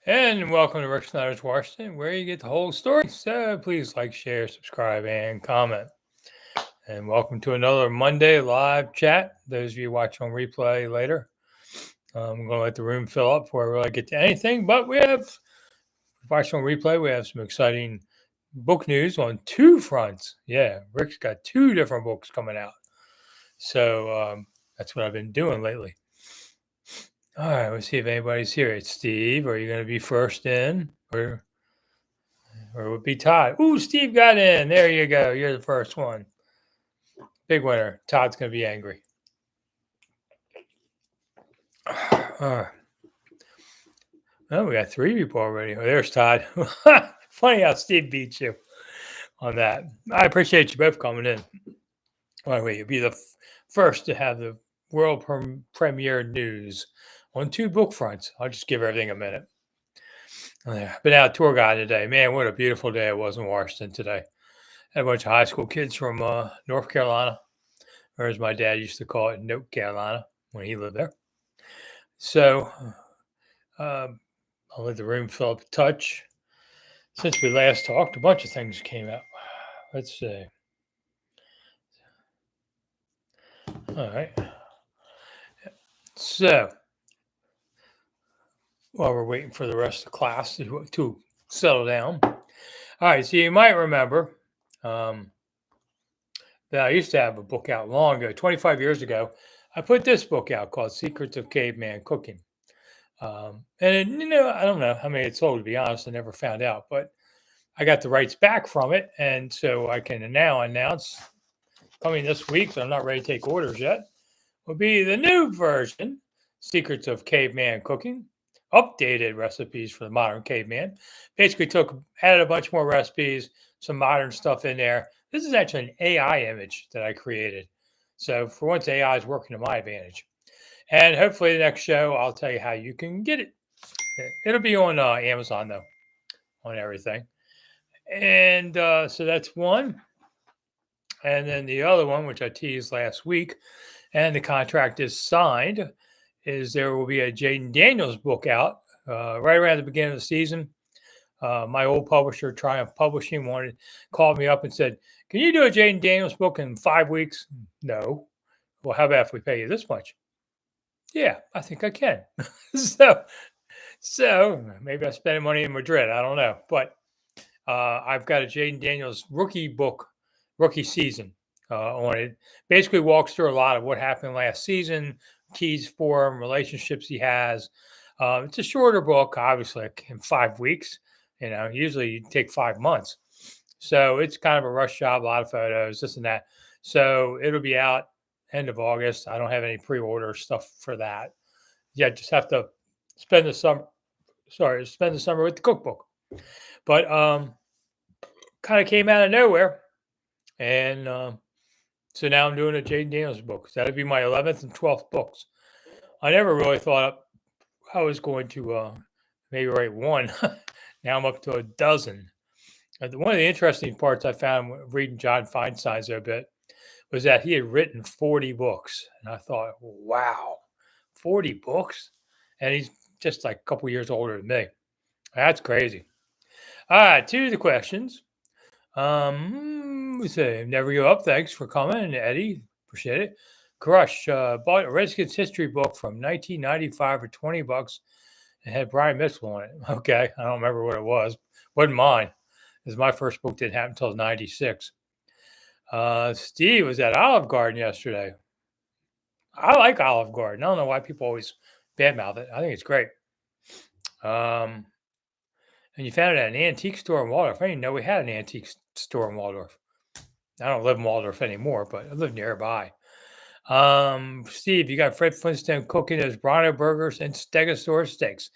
And welcome to Rick Snider's Washington, where you get the whole story. So please like, share, subscribe, and comment. And welcome to another Monday live chat. Those of you watching on replay later, I'm going to let the room fill up before I really get to anything. But we have, watching on replay, we have some exciting book news on two fronts. Yeah, Rick's got two different books coming out. So that's what I've been doing lately. All right, let's see if anybody's here. It's Steve. Are you going to be first in? Or it would be Todd. Ooh, Steve got in. There you go. You're the first one. Big winner. Todd's going to be angry. Oh, we got three people already. Oh, there's Todd. Funny how Steve beats you on that. I appreciate you both coming in. Anyway, you'll be the first to have the world premiere news on two book fronts. I'll just give everything a minute. Been out tour guide today. Man, what a beautiful day it was in Washington today. Had a bunch of high school kids from North Carolina, or as my dad used to call it, North Carolina, when he lived there. So I'll let the room fill up a touch. Since we last talked, a bunch of things came out. Let's see. All right. So while we're waiting for the rest of the class to settle down. All right. So you might remember that I used to have a book out long ago, 25 years ago. I put this book out called Secrets of Caveman Cooking. And I don't know how many it sold, to be honest. I never found out, but I got the rights back from it. And so I can now announce coming this week, so I'm not ready to take orders yet, will be the new version, Secrets of Caveman Cooking, updated recipes for the modern caveman. Basically added a bunch more recipes, some modern stuff in there. This is actually an AI image that I created. So for once, AI is working to my advantage. And hopefully the next show, I'll tell you how you can get it. It'll be on Amazon, though, on everything. And so that's one. And then the other one, which I teased last week, and the contract is signed, is there will be a Jaden Daniels book out right around the beginning of the season. My old publisher, Triumph Publishing, called me up and said, "Can you do a Jaden Daniels book in 5 weeks?" No. Well, how about if we pay you this much? Yeah, I think I can. so maybe I spend money in Madrid. I don't know, but I've got a Jaden Daniels rookie season on it. Basically walks through a lot of what happened last season, keys for him, relationships he has. It's a shorter book, obviously, like in 5 weeks. Usually you take 5 months. So it's kind of a rush job, a lot of photos, this and that. So it'll be out end of August. I don't have any pre-order stuff for that. Yeah, just have to spend the summer with the cookbook. But kind of came out of nowhere. And so now I'm doing a Jaden Daniels book. That'd be my 11th and 12th books. I never really thought I was going to maybe write one. Now I'm up to a dozen. One of the interesting parts I found reading John Feinstein's a bit was that he had written 40 books. And I thought, wow, 40 books? And he's just like a couple years older than me. That's crazy. All right, to the questions. We say never give up. Thanks for coming, Eddie. Appreciate it. Crush bought a Redskins history book from 1995 for $20 and had Brian Mitchell on it. Okay, I don't remember what it was. Wasn't mine. Because my first book didn't happen until '96. Steve was at Olive Garden yesterday. I like Olive Garden. I don't know why people always badmouth it. I think it's great. And you found it at an antique store in Waldorf. I didn't know we had an antique store in Waldorf. I don't live in Waldorf anymore, but I live nearby. Steve, you got Fred Flintstone cooking those Bronto burgers and Stegosaurus steaks.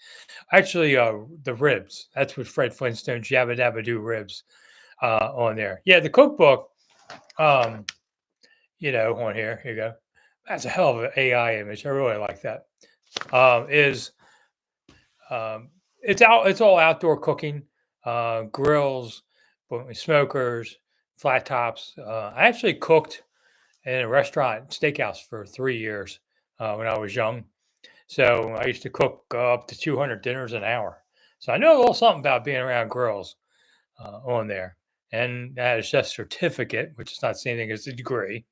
Actually, the ribs. That's what Fred Flintstone's Yabba Dabba Doo ribs on there. Yeah, the cookbook, on here you go. That's a hell of an AI image. I really like that. It's all outdoor cooking, grills, smokers, flat tops. I actually cooked in a restaurant steakhouse for 3 years when I was young. So I used to cook up to 200 dinners an hour. So I know a little something about being around girls on there. And that is just certificate, which is not the same thing as a degree.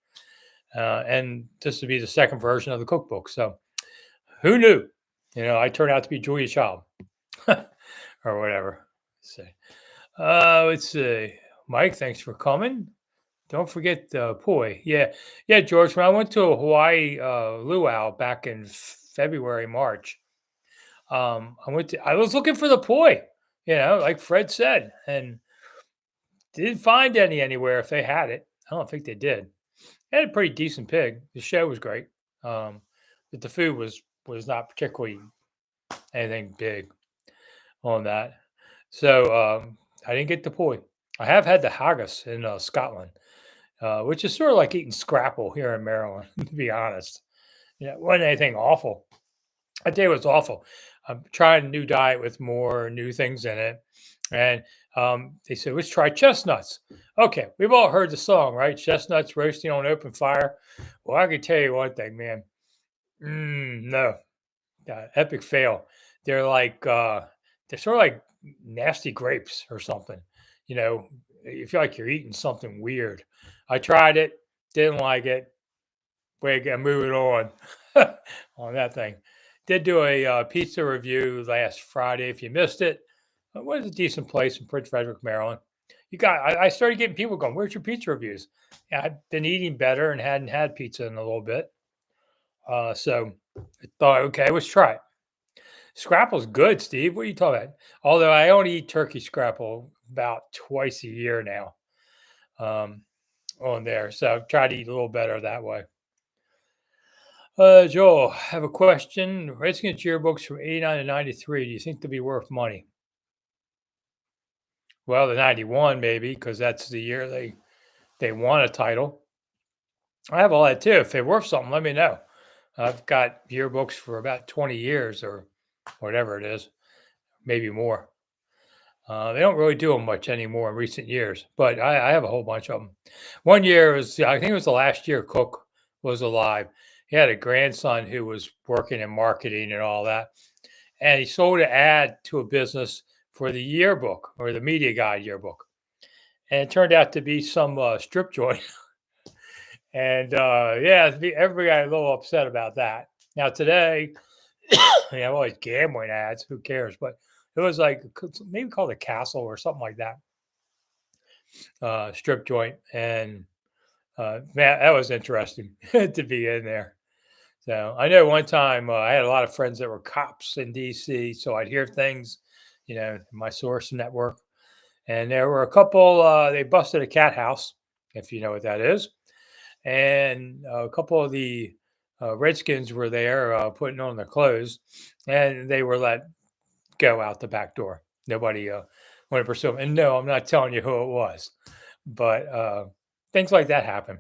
And this would be the second version of the cookbook. So who knew? I turned out to be Julia Child or whatever. Let's see. Mike, thanks for coming. Don't forget the poi. Yeah, yeah, George. When I went to a Hawaii luau back in February, March, I was looking for the poi. Like Fred said, and didn't find any anywhere. If they had it, I don't think they did. They had a pretty decent pig. The show was great, but the food was not particularly anything big on that. So I didn't get the poi. I have had the haggis in Scotland, which is sort of like eating scrapple here in Maryland, to be honest. It wasn't anything awful. I tell you what's awful. I'm trying a new diet with more new things in it. And they said, let's try chestnuts. Okay, we've all heard the song, right? Chestnuts roasting on open fire. Well, I can tell you one thing, man. No, epic fail. They're like, they're sort of like nasty grapes or something. You know, you feel like you're eating something weird. I tried it, didn't like it. Wait, I'm moving on on that thing. Did do a pizza review last Friday. If you missed it, it was a decent place in Prince Frederick, Maryland. I started getting people going, "Where's your pizza reviews?" Yeah, I've been eating better and hadn't had pizza in a little bit, so I thought, okay, let's try it. Scrapple's good, Steve. What are you talking about? Although I only eat turkey scrapple about twice a year now um, on there, so try to eat a little better that way. Joel, I have a question. Redskins yearbooks from 89 to 93. Do you think they'll be worth money? Well, the 91 maybe, because that's the year they won a title. I have all that too. If they're worth something, let me know. I've got yearbooks for about 20 years or whatever it is, maybe more. They don't really do them much anymore in recent years, but I have a whole bunch of them. One year was, I think it was the last year Cook was alive. He had a grandson who was working in marketing and all that, and he sold an ad to a business for the yearbook or the media guide yearbook, and it turned out to be some strip joint. And yeah, everybody got a little upset about that. Now today, you have all these gambling ads. Who cares? But it was like maybe called a Castle or something like that, strip joint, and man, that was interesting to be in there. So I know one time I had a lot of friends that were cops in D.C., so I'd hear things, my source network, and there were a couple. They busted a cat house, if you know what that is, and a couple of the Redskins were there putting on their clothes, and they were let go out the back door. Nobody wanted to pursue them. And no, I'm not telling you who it was, but things like that happen.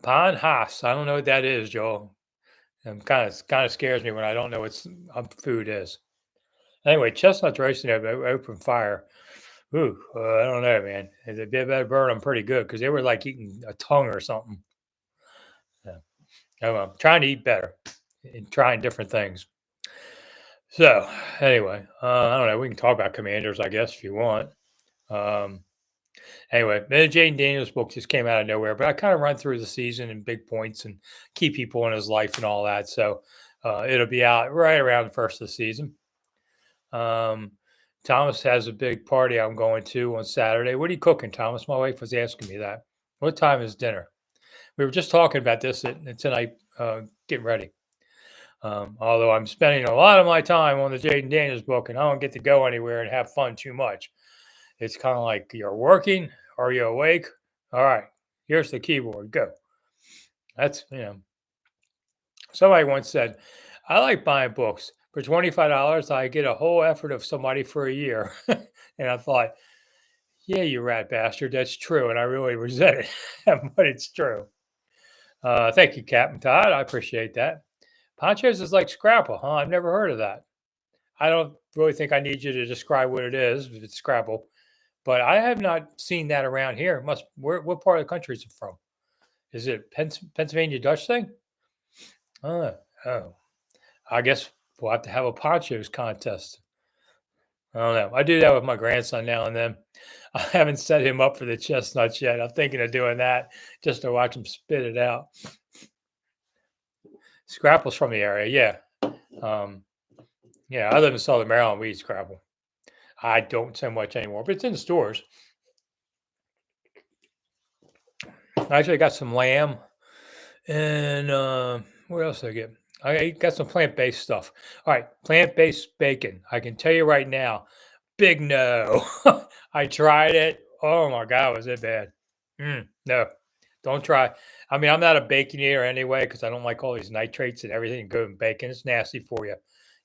Pon Haas, I don't know what that is, Joel. Kind of scares me when I don't know what food is. Anyway, chestnuts roasting over open fire. Ooh, I don't know, man. They better burn them pretty good because they were like eating a tongue or something. Yeah. Oh, well, I'm trying to eat better and trying different things. So, anyway, I don't know. We can talk about Commanders, I guess, if you want. Anyway, the Jane Daniels book just came out of nowhere, but I kind of run through the season and big points and key people in his life and all that. So, it'll be out right around the first of the season. Thomas has a big party I'm going to on Saturday. What are you cooking, Thomas? My wife was asking me that. What time is dinner? We were just talking about this tonight, getting ready. Although I'm spending a lot of my time on the Jaden Daniels book and I don't get to go anywhere and have fun too much. It's kind of like you're working. Are you awake? All right, here's the keyboard. Go. That's, somebody once said, I like buying books. For $25, I get a whole effort of somebody for a year. And I thought, yeah, you rat bastard. That's true. And I really resent it, but it's true. Thank you, Captain Todd. I appreciate that. Ponchos is like Scrapple, huh? I've never heard of that. I don't really think I need you to describe what it is, if it's Scrapple, but I have not seen that around here. What part of the country is it from? Is it Pennsylvania Dutch thing? Oh, I guess we'll have to have a ponchos contest. I don't know. I do that with my grandson now and then. I haven't set him up for the chestnuts yet. I'm thinking of doing that just to watch him spit it out. Scrapple's from the area, yeah. Yeah, I live in Southern Maryland. We eat scrapple. I don't so much anymore, but it's in the stores. I actually got some lamb and what else did I get? I got some plant-based stuff. All right, plant-based bacon. I can tell you right now, big no. I tried it. Oh my God, was it bad? No, don't try. I mean, I'm not a bacon eater anyway because I don't like all these nitrates and everything good in bacon. It's nasty for you.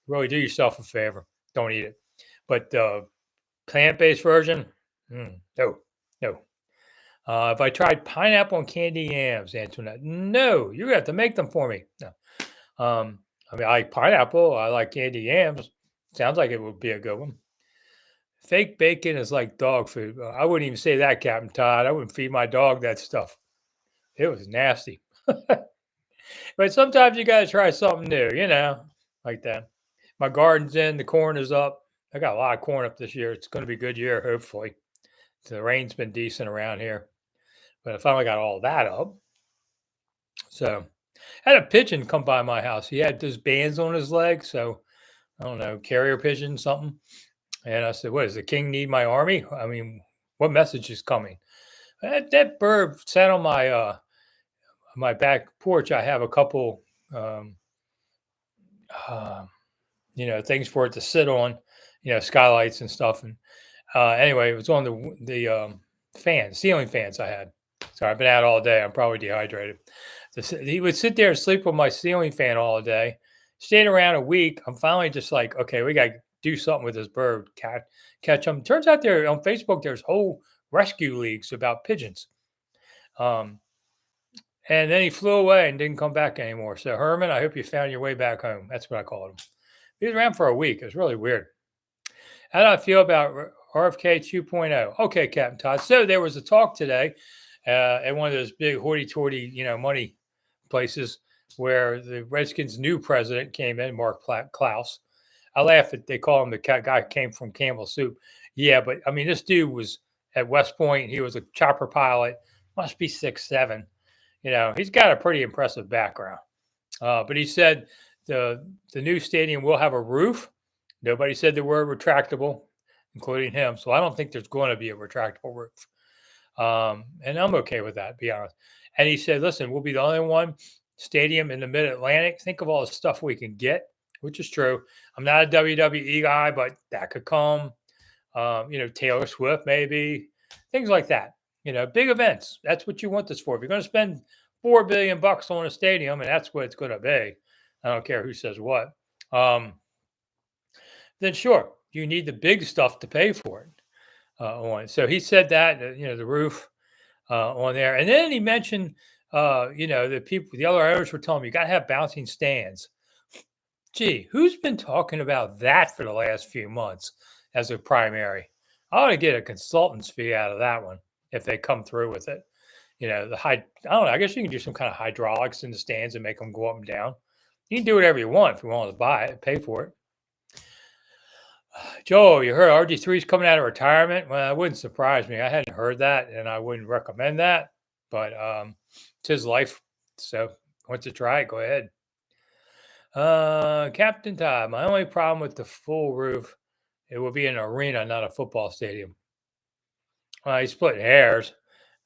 Really do yourself a favor. Don't eat it. But the plant-based version, no, no. If I tried pineapple and candy yams, Antoinette, no, you have to make them for me. No. I mean, I like pineapple. I like candy yams. Sounds like it would be a good one. Fake bacon is like dog food. I wouldn't even say that, Captain Todd. I wouldn't feed my dog that stuff. It was nasty. But sometimes you got to try something new, like that. My garden's in, the corn is up. I got a lot of corn up this year. It's going to be a good year, hopefully. The rain's been decent around here. But I finally got all that up. So I had a pigeon come by my house. He had those bands on his leg. So I don't know, carrier pigeon, something. And I said, what does the king need my army? I mean, what message is coming? That bird sat on my back porch. I have a couple um, uh, things for it to sit on, skylights and stuff. And anyway, it was on the fans, ceiling fans I had. So I've been out all day. I'm probably dehydrated. He would sit there and sleep with my ceiling fan all day. Stayed around a week. I'm finally just like, okay, we got to do something with this bird. Catch him. Turns out there on Facebook, there's whole rescue leagues about pigeons. And then he flew away and didn't come back anymore. So Herman, I hope you found your way back home. That's what I called him. He was around for a week. It was really weird. How do I feel about RFK 2.0? Okay, Captain Todd. So there was a talk today at one of those big hoity-toity, money places where the Redskins' new president came in, Mark Klaus. I laugh that they call him the guy who came from Campbell Soup. Yeah, but I mean, this dude was at West Point. He was a chopper pilot. Must be 6'7". He's got a pretty impressive background. But he said the new stadium will have a roof. Nobody said the word retractable, including him. So I don't think there's going to be a retractable roof. And I'm okay with that, to be honest. And he said, listen, we'll be the only one stadium in the mid-Atlantic. Think of all the stuff we can get, which is true. I'm not a WWE guy, but that could come. Taylor Swift, maybe. Things like that. Big events. That's what you want this for. If you're going to spend $4 billion on a stadium, and that's what it's going to be, I don't care who says what, then sure, you need the big stuff to pay for it. So he said that, the roof on there. And then he mentioned, the people, the other owners were telling me, you got to have bouncing stands. Gee, who's been talking about that for the last few months as a primary? I ought to get a consultant's fee out of that one if they come through with it. I don't know. I guess you can do some kind of hydraulics in the stands and make them go up and down. You can do whatever you want if you want to buy it, pay for it. Joe, you heard RG3 is coming out of retirement? Well, it wouldn't surprise me. I hadn't heard that, and I wouldn't recommend that. But it's his life. So once you try it, go ahead. Captain Todd, my only problem with the full roof, it will be an arena, not a football stadium. He's splitting hairs.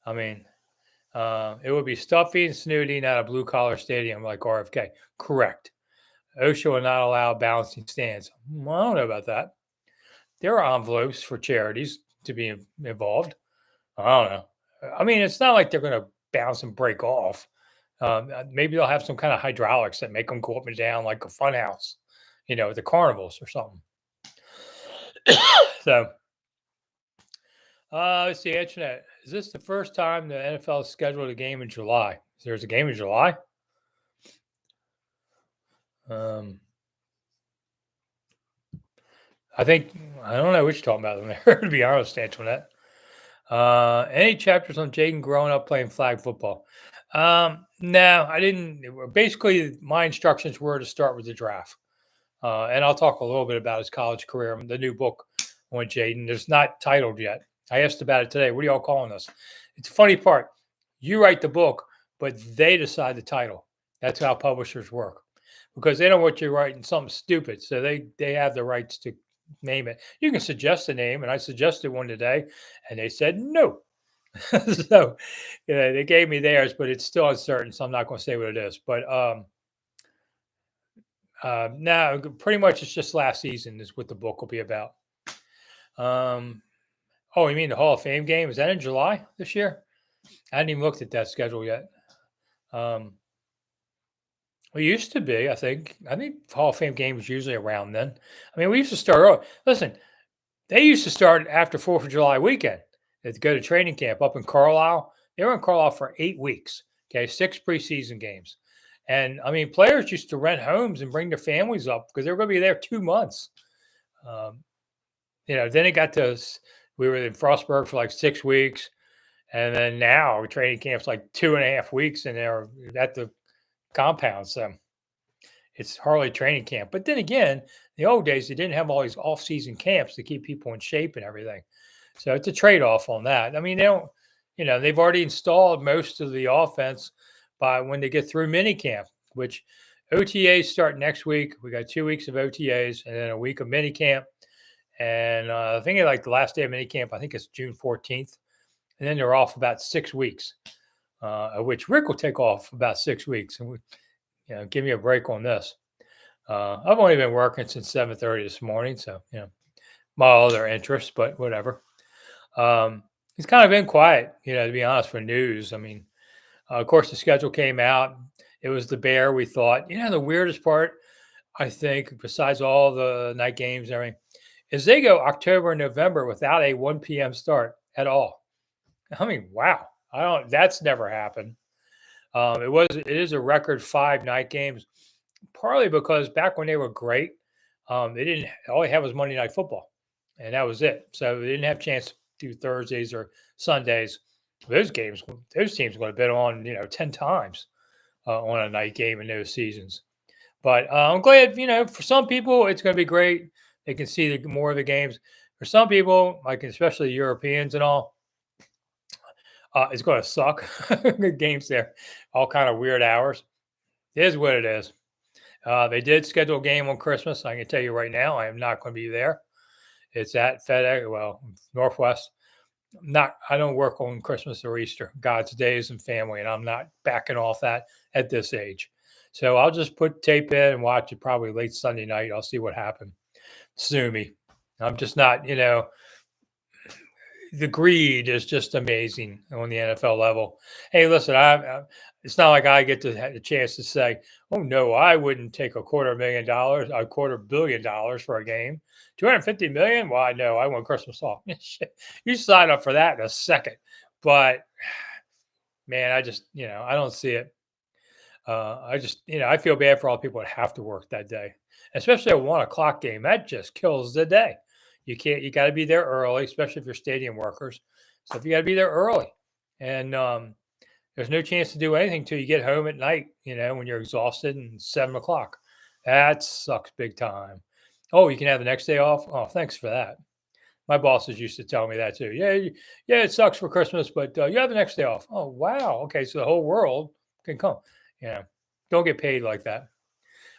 I mean, it would be stuffy and snooty, not a blue-collar stadium like RFK. Correct. OSHA will not allow balancing stands. Well, I don't know about that. There are envelopes for charities to be involved. I don't know. I mean, it's not like they're going to bounce and break off. Maybe they'll have some kind of hydraulics that make them go up and down like a fun house, the carnivals or something. So, let's see, Internet. Is this the first time the NFL scheduled a game in July? There's a game in July? I don't know what you're talking about in there, to be honest, Antoinette. Any chapters on Jaden growing up playing flag football? No, I didn't. Basically, my instructions were to start with the draft. And I'll talk a little bit about his college career, the new book on Jaden. It's not titled yet. I asked about it today. What are y'all calling this? It's a funny part. You write the book, but they decide the title. That's how publishers work because they don't want you writing something stupid. So they have the rights to name it. You can suggest a name, and I suggested one today, and they said no. So they gave me theirs, but it's still uncertain. So I'm not going to say what it is. But now pretty much it's just last season is what the book will be about. Oh, you mean the Hall of Fame game? Is that in July this year? I hadn't even looked at that schedule yet. We used to be, I think. I think Hall of Fame game was usually around then. I mean, we used to start early. Listen, they used to start after 4th of July weekend. They'd go to training camp up in Carlisle. They were in Carlisle for 8 weeks. Okay, 6 preseason games. And I mean, players used to rent homes and bring their families up because they were going to be there 2 months. Then it got to we were in Frostburg for like 6 weeks. And then now training camp's like 2.5 weeks and they're at the compound. So it's hardly training camp. But then again, the old days, they didn't have all these off-season camps to keep people in shape and everything. So it's a trade-off on that. I mean, they've already installed most of the offense by when they get through mini camp, which OTAs start next week. We got 2 weeks of OTAs and then a week of mini camp. And I think like the last day of mini camp, I think it's June 14th. And then they're off about 6 weeks, of which Rick will take off about 6 weeks. And give me a break on this. I've only been working since 7:30 this morning, so my other interests, but whatever. It's kind of been quiet, to be honest, for news. I mean, of course, the schedule came out. It was the Bear. We thought, the weirdest part, I think, besides all the night games and everything, is they go October and November without a 1 p.m. start at all. I mean, wow. That's never happened. It is a record 5 night games, partly because back when they were great, they didn't, all they had was Monday Night Football, and that was it. So they didn't have a chance to do Thursdays or Sundays. Those teams would have been on, 10 times on a night game in those seasons. But I'm glad, for some people, it's going to be great. They can see more of the games. For some people, like especially Europeans and all, it's going to suck. Games there, all kind of weird hours. It is what it is. They did schedule a game on Christmas. I can tell you right now, I am not going to be there. It's at FedEx, Northwest. I don't work on Christmas or Easter, God's days and family, and I'm not backing off that at this age. So I'll just put tape in and watch it probably late Sunday night. I'll see what happened. Sue me. I'm just not, the greed is just amazing on the NFL level. Hey, listen, it's not like I get to have a chance to say, oh, no, I wouldn't take $250,000, $250 million for a game. 250 million? Well, I know I want Christmas off. You sign up for that in a second. But man, I just, I don't see it. I feel bad for all the people that have to work that day, especially a 1:00 game. That just kills the day. You got to be there early, especially if you're stadium workers. So if you got to be there early, and there's no chance to do anything till you get home at night, when you're exhausted and 7:00. That sucks big time. Oh, you can have the next day off. Oh, thanks for that. My bosses used to tell me that too. Yeah, it sucks for Christmas, but you have the next day off. Oh, wow. Okay, so the whole world can come. Don't get paid like that.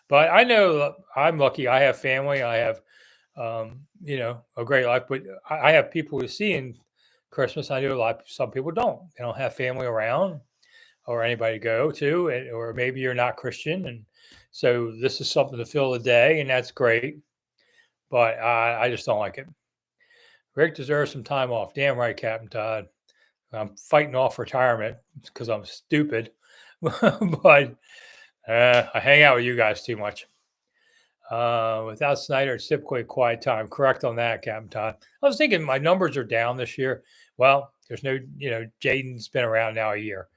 But I know I'm lucky. I have family. I have, a great life. But I have people to see in Christmas. I know some people don't. They don't have family around or anybody to go to, or maybe you're not Christian, and so this is something to fill the day, and that's great. But I just don't like it. Rick deserves some time off. Damn right, Captain Todd. I'm fighting off retirement because I'm stupid, but I hang out with you guys too much. Without Snider, it's typically a quiet time. Correct on that, Captain Todd. I was thinking my numbers are down this year. Well, there's no, Jaden's been around now a year.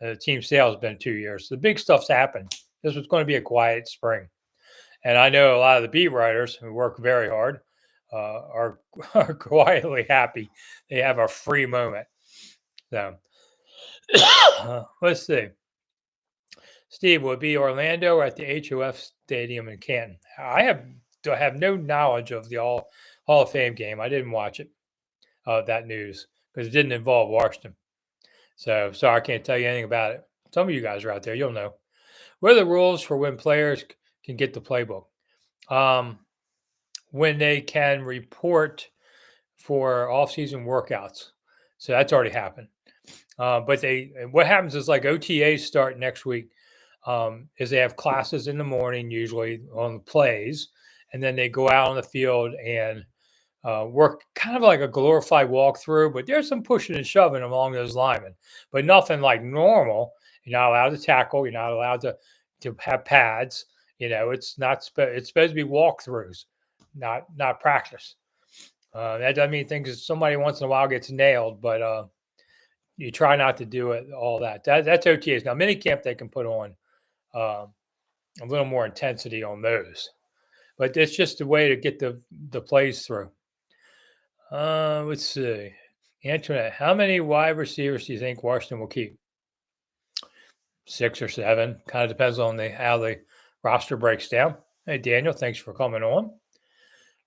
The team sales has been 2 years. The big stuff's happened. This was going to be a quiet spring. And I know a lot of the beat writers who work very hard are quietly happy. They have a free moment. So let's see. Steve, will it be Orlando or at the HOF Stadium in Canton? I have no knowledge of the Hall Hall of Fame game. I didn't watch it, that news, because it didn't involve Washington. So sorry, I can't tell you anything about it. Some of you guys are out there, you'll know. What are the rules for when players can get the playbook? Um, when they can report for off-season workouts. So that's already happened. But what happens is like OTAs start next week. Is they have classes in the morning, usually on the plays, and then they go out on the field and work kind of like a glorified walkthrough. But there's some pushing and shoving along those linemen, but nothing like normal. You're not allowed to tackle. You're not allowed to have pads. It's not. It's supposed to be walkthroughs, not practice. That doesn't mean things somebody once in a while gets nailed, but you try not to do it all that's OTAs. Now minicamp they can put on a little more intensity on those, but it's just a way to get the plays through. Let's see, Antoinette, how many wide receivers do you think Washington will keep? 6 or 7, kind of depends on how the roster breaks down. Hey Daniel, thanks for coming on.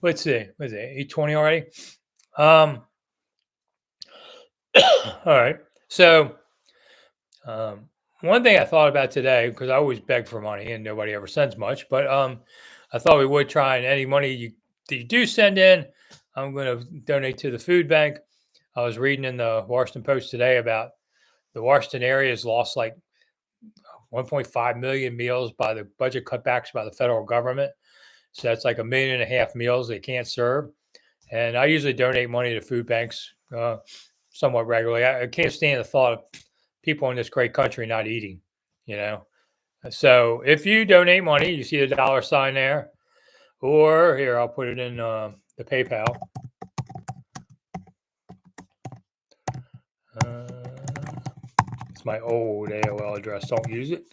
Let's see, was it 8:20 already? All right. So, one thing I thought about today, because I always beg for money and nobody ever sends much, but I thought we would try, and any money that you do send in, I'm going to donate to the food bank. I was reading in the Washington Post today about the Washington area has lost like 1.5 million meals by the budget cutbacks by the federal government. So that's like 1.5 million meals they can't serve. And I usually donate money to food banks somewhat regularly. I can't stand the thought of people in this great country not eating, you know. So if you donate money, you see the dollar sign there, or here, I'll put it in the PayPal. It's my old AOL address. Don't use it.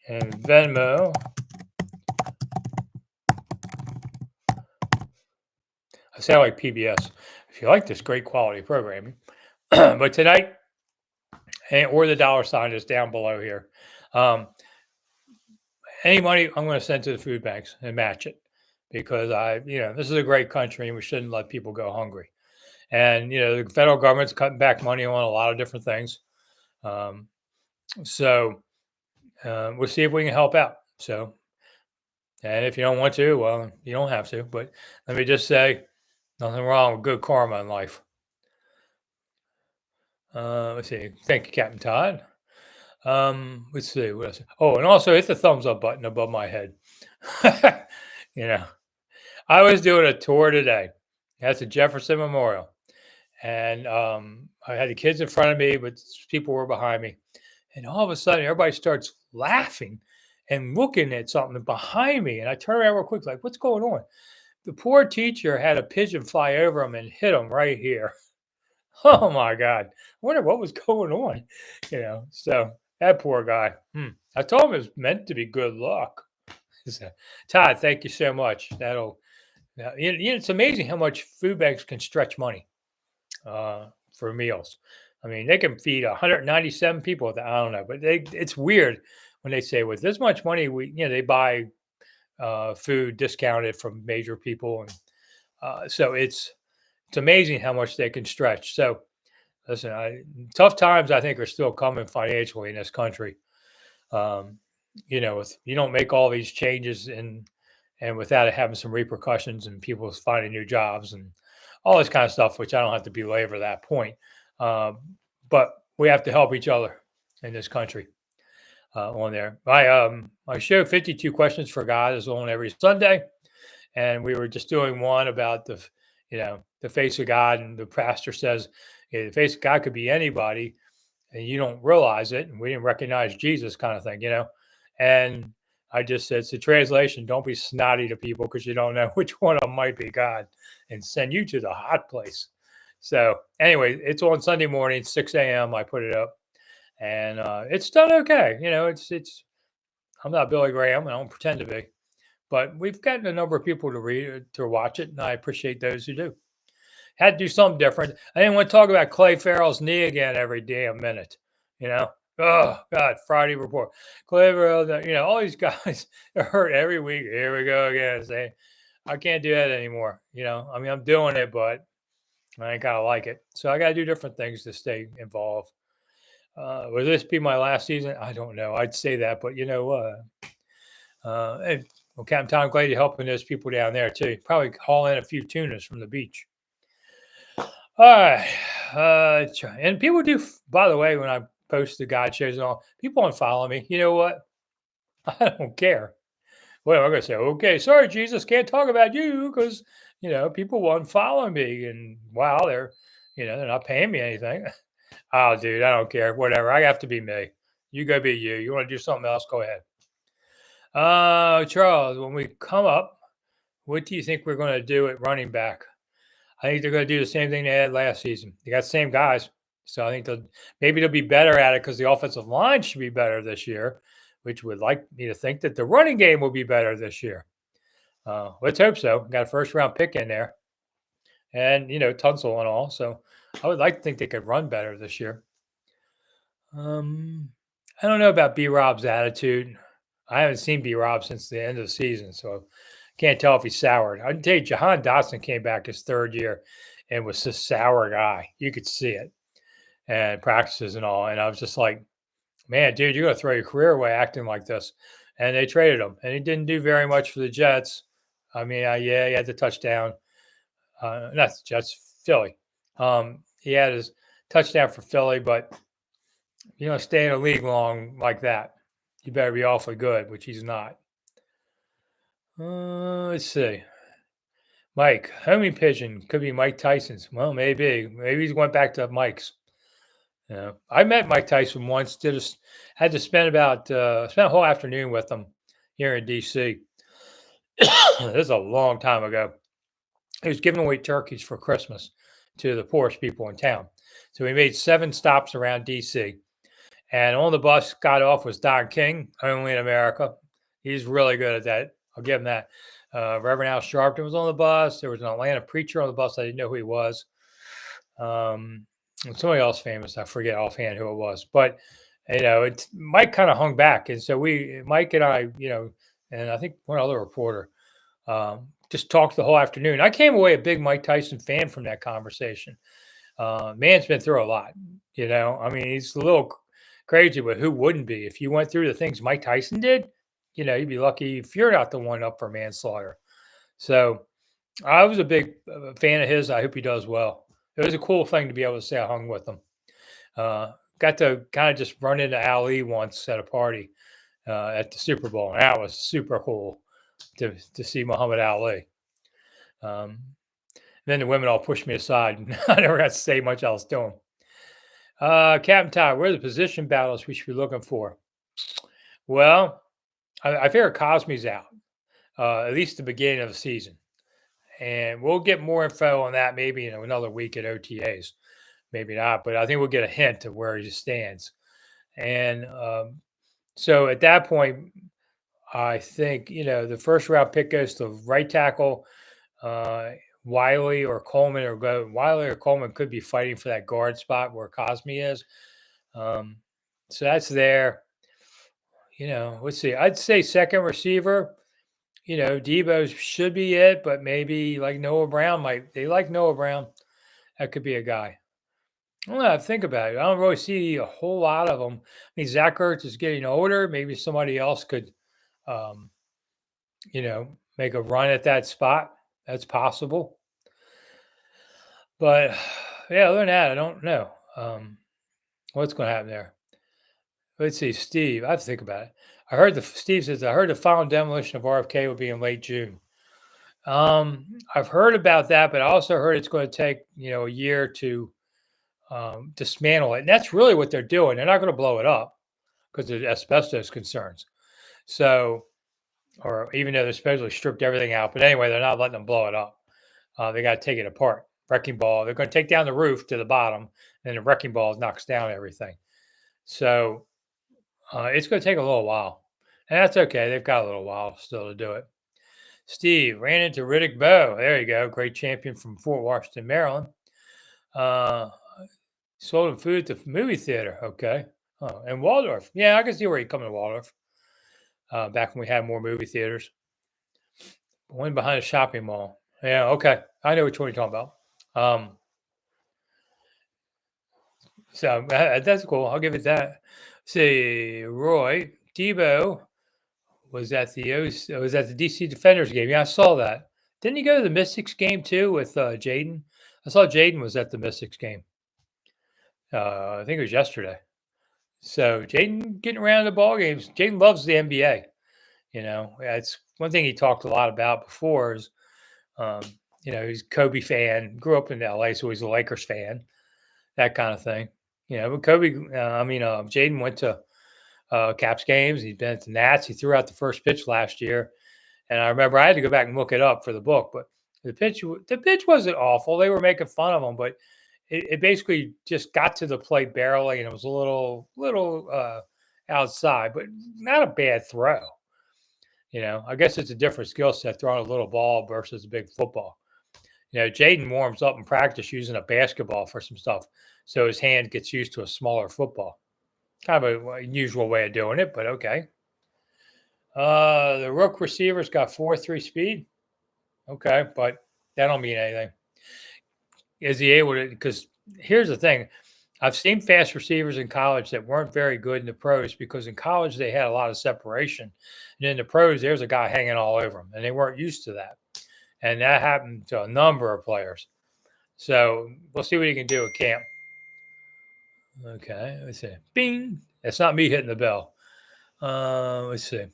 And Venmo. I sound like PBS. If you like this great quality programming, but tonight, or the dollar sign is down below here. Any money I'm going to send to the food banks and match it, because this is a great country and we shouldn't let people go hungry. And the federal government's cutting back money on a lot of different things. So we'll see if we can help out. So, and if you don't want to, well, you don't have to. But let me just say, nothing wrong with good karma in life. Let's see. Thank you, Captain Todd. Let's see what else. Oh, and also hit the thumbs up button above my head. I was doing a tour today. That's the Jefferson Memorial, and I had the kids in front of me, but people were behind me, and all of a sudden, everybody starts laughing and looking at something behind me, and I turn around real quick, like, "What's going on?" The poor teacher had a pigeon fly over him and hit him right here. Oh my God! I wonder what was going on. So that poor guy. I told him it was meant to be good luck. So, Todd, thank you so much. It's amazing how much food banks can stretch money for meals. I mean, they can feed 197 people. I don't know, but it's weird when they say with this much money, they buy food discounted from major people, and so it's amazing how much they can stretch. So, listen, tough times I think are still coming financially in this country. If you don't make all these changes and without it having some repercussions and people finding new jobs and all this kind of stuff, which I don't have to belabor that point. But we have to help each other in this country. On there, my show 52 Questions for God is on every Sunday, and we were just doing one about the face of God, and the pastor says the face of God could be anybody, and you don't realize it, and we didn't recognize Jesus, kind of thing, And I just said, it's a translation. Don't be snotty to people because you don't know which one of them might be God and send you to the hot place. So anyway, it's on Sunday morning, 6 a.m. I put it up, and it's done okay. It's. I'm not Billy Graham, and I don't pretend to be, but we've gotten a number of people to watch it, and I appreciate those who do. Had to do something different. I didn't want to talk about Clay Farrell's knee again every damn minute. Oh God, Friday report. Clay Farrell, all these guys are hurt every week. Here we go again. Saying, I can't do that anymore. I mean, I'm doing it, but I ain't gotta like it. So I gotta do different things to stay involved. Will this be my last season? I don't know. I'd say that, but and, well, Captain Tom, glad you're helping those people down there too. Probably haul in a few tunas from the beach. All right. And people do, by the way, when I post the God shows and all, people unfollow me. You know what? I don't care. Well, I'm going to say, okay, sorry, Jesus, can't talk about you because, people won't follow me. And wow, they're not paying me anything. Oh, dude, I don't care. Whatever. I have to be me. You go be you. You want to do something else? Go ahead. Charles, when we come up, what do you think we're going to do at running back? I think they're going to do the same thing they had last season. They got the same guys. So I think maybe they'll be better at it because the offensive line should be better this year, which would like me to think that the running game will be better this year. Let's hope so. Got a first round pick in there and, Tunsil and all. So I would like to think they could run better this year. I don't know about B Rob's attitude. I haven't seen B Rob since the end of the season. So can't tell if he's soured. I can tell you, Jahan Dotson came back his third year and was a sour guy. You could see it and practices and all. And I was just like, man, dude, you're going to throw your career away acting like this. And they traded him. And he didn't do very much for the Jets. I mean, yeah, he had the touchdown. Not the Jets, Philly. He had his touchdown for Philly, but, stay in a league long like that, you better be awfully good, which he's not. Let's see. Mike, homing pigeon could be Mike Tyson's. Well, maybe. Maybe he went back to Mike's. I met Mike Tyson once. Had to spend spent a whole afternoon with him here in D.C. This is a long time ago. He was giving away turkeys for Christmas to the poorest people in town. So we made 7 stops around D.C. And on the bus got off was Don King, only in America. He's really good at that. I'll give him that. Reverend Al Sharpton was on the bus. There was an Atlanta preacher on the bus. I didn't know who he was. And somebody else famous. I forget offhand who it was. But, Mike kind of hung back. And so Mike and I, and I think one other reporter, just talked the whole afternoon. I came away a big Mike Tyson fan from that conversation. Man's been through a lot. I mean, he's a little crazy, but who wouldn't be? If you went through the things Mike Tyson did, you'd be lucky if you're not the one up for manslaughter. So I was a big fan of his. I hope he does well. It was a cool thing to be able to say I hung with him. Got to kind of just run into Ali once at a party at the Super Bowl. And that was super cool to see Muhammad Ali. Then the women all pushed me aside, and I never got to say much else to them. Captain Todd, what are the position battles we should be looking for? Well, I figure Cosme's out, at least the beginning of the season. And we'll get more info on that maybe in another week at OTAs. Maybe not, but I think we'll get a hint of where he stands. And so at that point, I think, the first round pick goes to right tackle, Wiley or Coleman, Wiley or Coleman could be fighting for that guard spot where Cosme is. So that's there. Let's see. I'd say second receiver, Debo should be it, but maybe like Noah Brown they like Noah Brown. That could be a guy. I don't know. Think about it. I don't really see a whole lot of them. I mean, Zach Ertz is getting older. Maybe somebody else could, make a run at that spot. That's possible. But yeah, other than that, I don't know what's going to happen there. Let's see, Steve. I have to think about it. Steve says I heard the final demolition of RFK will be in late June. I've heard about that, but I also heard it's going to take a year to dismantle it, and that's really what they're doing. They're not going to blow it up because of asbestos concerns. So, or even though they're supposedly stripped everything out, but anyway, they're not letting them blow it up. They got to take it apart. Wrecking ball. They're going to take down the roof to the bottom, and the wrecking ball knocks down everything. So it's going to take a little while, and that's okay. They've got a little while still to do it. Steve ran into Riddick Bowe. There you go. Great champion from Fort Washington, Maryland. Sold him food at the movie theater. Okay. Oh, and Waldorf. Yeah, I can see where you come to Waldorf. Back when we had more movie theaters. One behind a shopping mall. Yeah, okay. I know which one you're talking about. So that's cool. I'll give it that. See, Roy Debo was at the DC Defenders game. Yeah, I saw that. Didn't he go to the Mystics game too with Jaden? I saw Jaden was at the Mystics game. I think it was yesterday. So Jaden getting around the ball games. Jaden loves the NBA. It's one thing he talked a lot about before is, um, he's a Kobe fan. Grew up in LA, so he's a Lakers fan. That kind of thing. But Jaden went to Caps games. He's been at the Nats. He threw out the first pitch last year, and I remember I had to go back and look it up for the book. But the pitch wasn't awful. They were making fun of him, but it basically just got to the plate barely, and it was a little outside, but not a bad throw. I guess it's a different skill set throwing a little ball versus a big football. Jaden warms up in practice using a basketball for some stuff, so his hand gets used to a smaller football. Kind of a unusual way of doing it, but okay. The Rook receivers got 4.3 speed. Okay, but that don't mean anything. Is he able to? Because here's the thing. I've seen fast receivers in college that weren't very good in the pros because in college they had a lot of separation. And in the pros, there's a guy hanging all over them, and they weren't used to that. And that happened to a number of players. So we'll see what he can do at camp. Okay, let's see. Bing. That's not me hitting the bell. Let's see.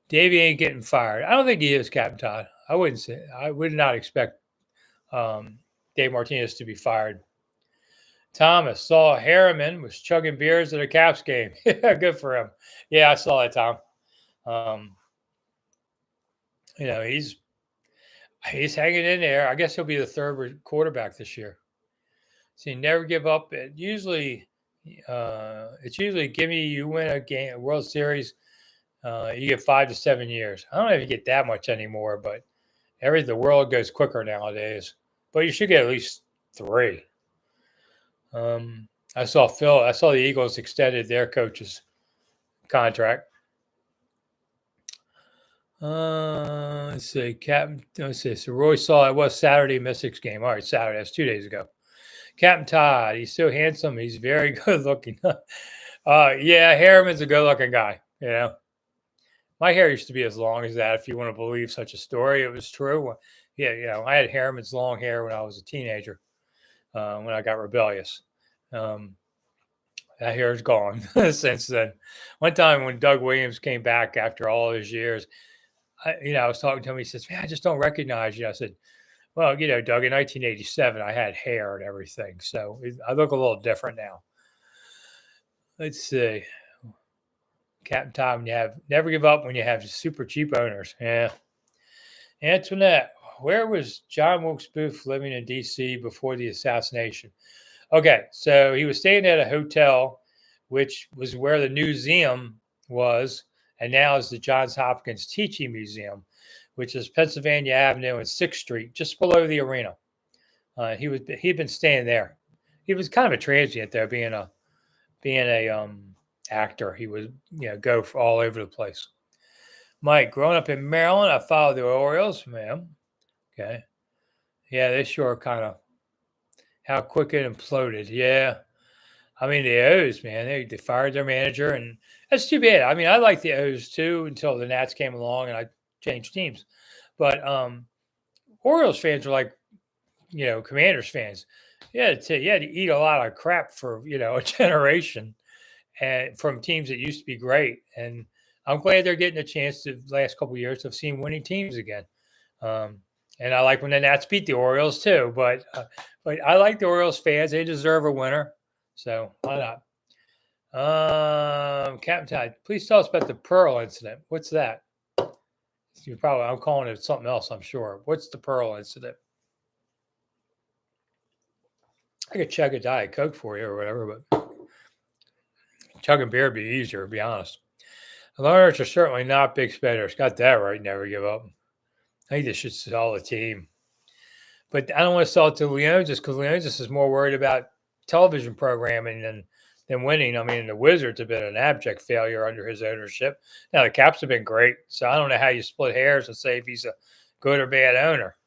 Davey ain't getting fired. I don't think he is, Captain Todd. I would not expect Dave Martinez to be fired. Thomas saw Harriman was chugging beers at a Caps game. Good for him. Yeah, I saw that, Tom. He's hanging in there. I guess he'll be the third quarterback this year. So you never give up. It's usually give me you win a game, a World Series. You get 5 to 7 years. I don't know if you get that much anymore, but the world goes quicker nowadays. But you should get at least 3. I saw the Eagles extended their coach's contract. Let's see, Captain. Let's see. So Roy saw it was Saturday Mystics game. All right, Saturday. That's 2 days ago. Captain Todd. He's so handsome. He's very good looking. Yeah, Harriman's a good looking guy. My hair used to be as long as that. If you want to believe such a story, it was true. Yeah, I had Harriman's long hair when I was a teenager. When I got rebellious. That hair is gone since then. One time when Doug Williams came back after all those years, I was talking to him. He says, "Man, I just don't recognize you." I said, "Well, Doug, in 1987, I had hair and everything, so I look a little different now." Let's see. Captain Tom, never give up when you have super cheap owners. Yeah. Antoinette, where was John Wilkes Booth living in D.C. before the assassination? Okay, so he was staying at a hotel, which was where the museum was, and now is the Johns Hopkins Teaching Museum, which is Pennsylvania Avenue and 6th Street, just below the arena. He'd been staying there. He was kind of a transient there, being a actor. He would go all over the place. Mike, growing up in Maryland, I followed the Orioles, ma'am. Okay. Yeah, they sure kind of how quick it imploded. Yeah. I mean, the O's, man, they fired their manager, and that's too bad. I mean, I liked the O's too until the Nats came along and I changed teams. But Orioles fans are like, Commanders fans. You had to eat a lot of crap for, a generation and from teams that used to be great. And I'm glad they're getting a chance to the last couple of years of seeing winning teams again. And I like when the Nats beat the Orioles too, but I like the Orioles fans. They deserve a winner. So why not? Captain Tide, please tell us about the Pearl incident. What's that? I'm calling it something else, I'm sure. What's the Pearl incident? I could chug a Diet Coke for you or whatever, but chugging beer would be easier, to be honest. The learners are certainly not big spenders. Got that right. Never give up. I think they should sell the team. But I don't want to sell it to Leonis because Leonis is more worried about television programming than winning. I mean, the Wizards have been an abject failure under his ownership. Now the Caps have been great, so I don't know how you split hairs and say if he's a good or bad owner.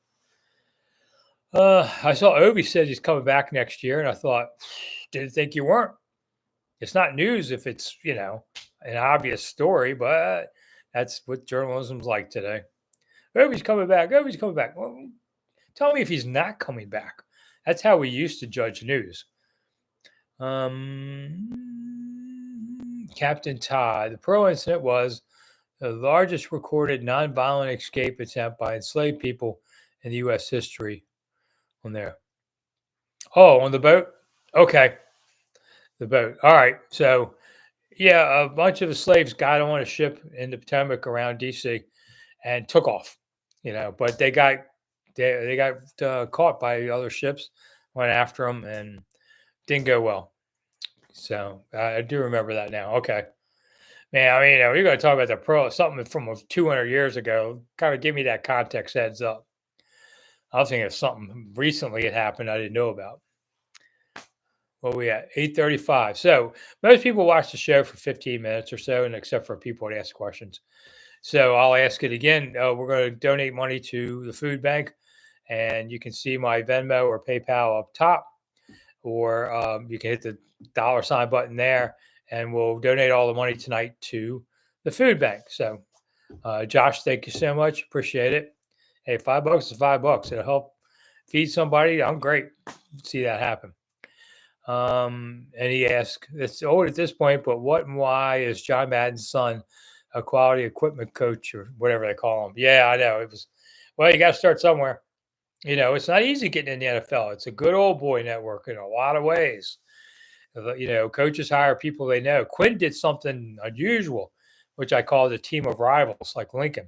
I saw Obi said he's coming back next year, and I thought, didn't think you weren't. It's not news if it's an obvious story, but that's what journalism's like today. Obi's coming back. Obi's coming back. Well, tell me if he's not coming back. That's how we used to judge news. Captain Todd. The Pearl incident was the largest recorded nonviolent escape attempt by enslaved people in the U.S. history. On there. Oh, on the boat? Okay. The boat. All right. So, yeah, a bunch of the slaves got on a ship in the Potomac around D.C. and took off, but they got caught by other ships, went after them, and didn't go well. So I do remember that now. Okay. Man, I mean, you're going to talk about the Pearl, something from 200 years ago. Kind of give me that context heads up. I was thinking of something recently it happened I didn't know about. What we at? 8:35. So most people watch the show for 15 minutes or so, and except for people that ask questions. So I'll ask it again. We're going to donate money to the food bank, and you can see my Venmo or PayPal up top, or you can hit the $ button there, and we'll donate all the money tonight to the food bank. So, Josh, thank you so much. Appreciate it. Hey, $5 is $5. It'll help feed somebody. I'm great. See that happen. And he asked, it's old at this point, but what and why is John Madden's son a quality equipment coach or whatever they call him? Yeah, I know. You got to start somewhere. It's not easy getting in the NFL. It's a good old boy network in a lot of ways. Coaches hire people they know. Quinn did something unusual, which I call the team of rivals, like Lincoln,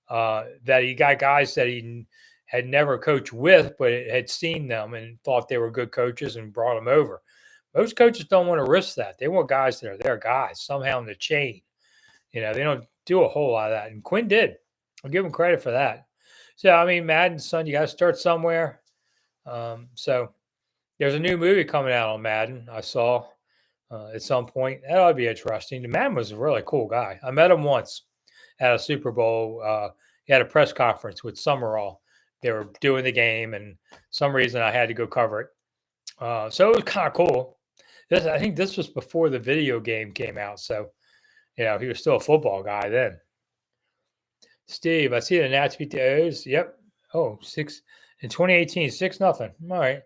that he got guys that he had never coached with, but had seen them and thought they were good coaches and brought them over. Most coaches don't want to risk that. They want guys that are their guys somehow in the chain. They don't do a whole lot of that. And Quinn did. I'll give him credit for that. So, I mean, Madden's son, you got to start somewhere. So there's a new movie coming out on Madden I saw at some point. That ought to be interesting. Madden was a really cool guy. I met him once at a Super Bowl. He had a press conference with Summerall. They were doing the game, and some reason I had to go cover it. So it was kind of cool. I think this was before the video game came out. So, he was still a football guy then. Steve, I see the Nats beat the O's. Yep. Oh, 6 in 2018, 6-0. All right.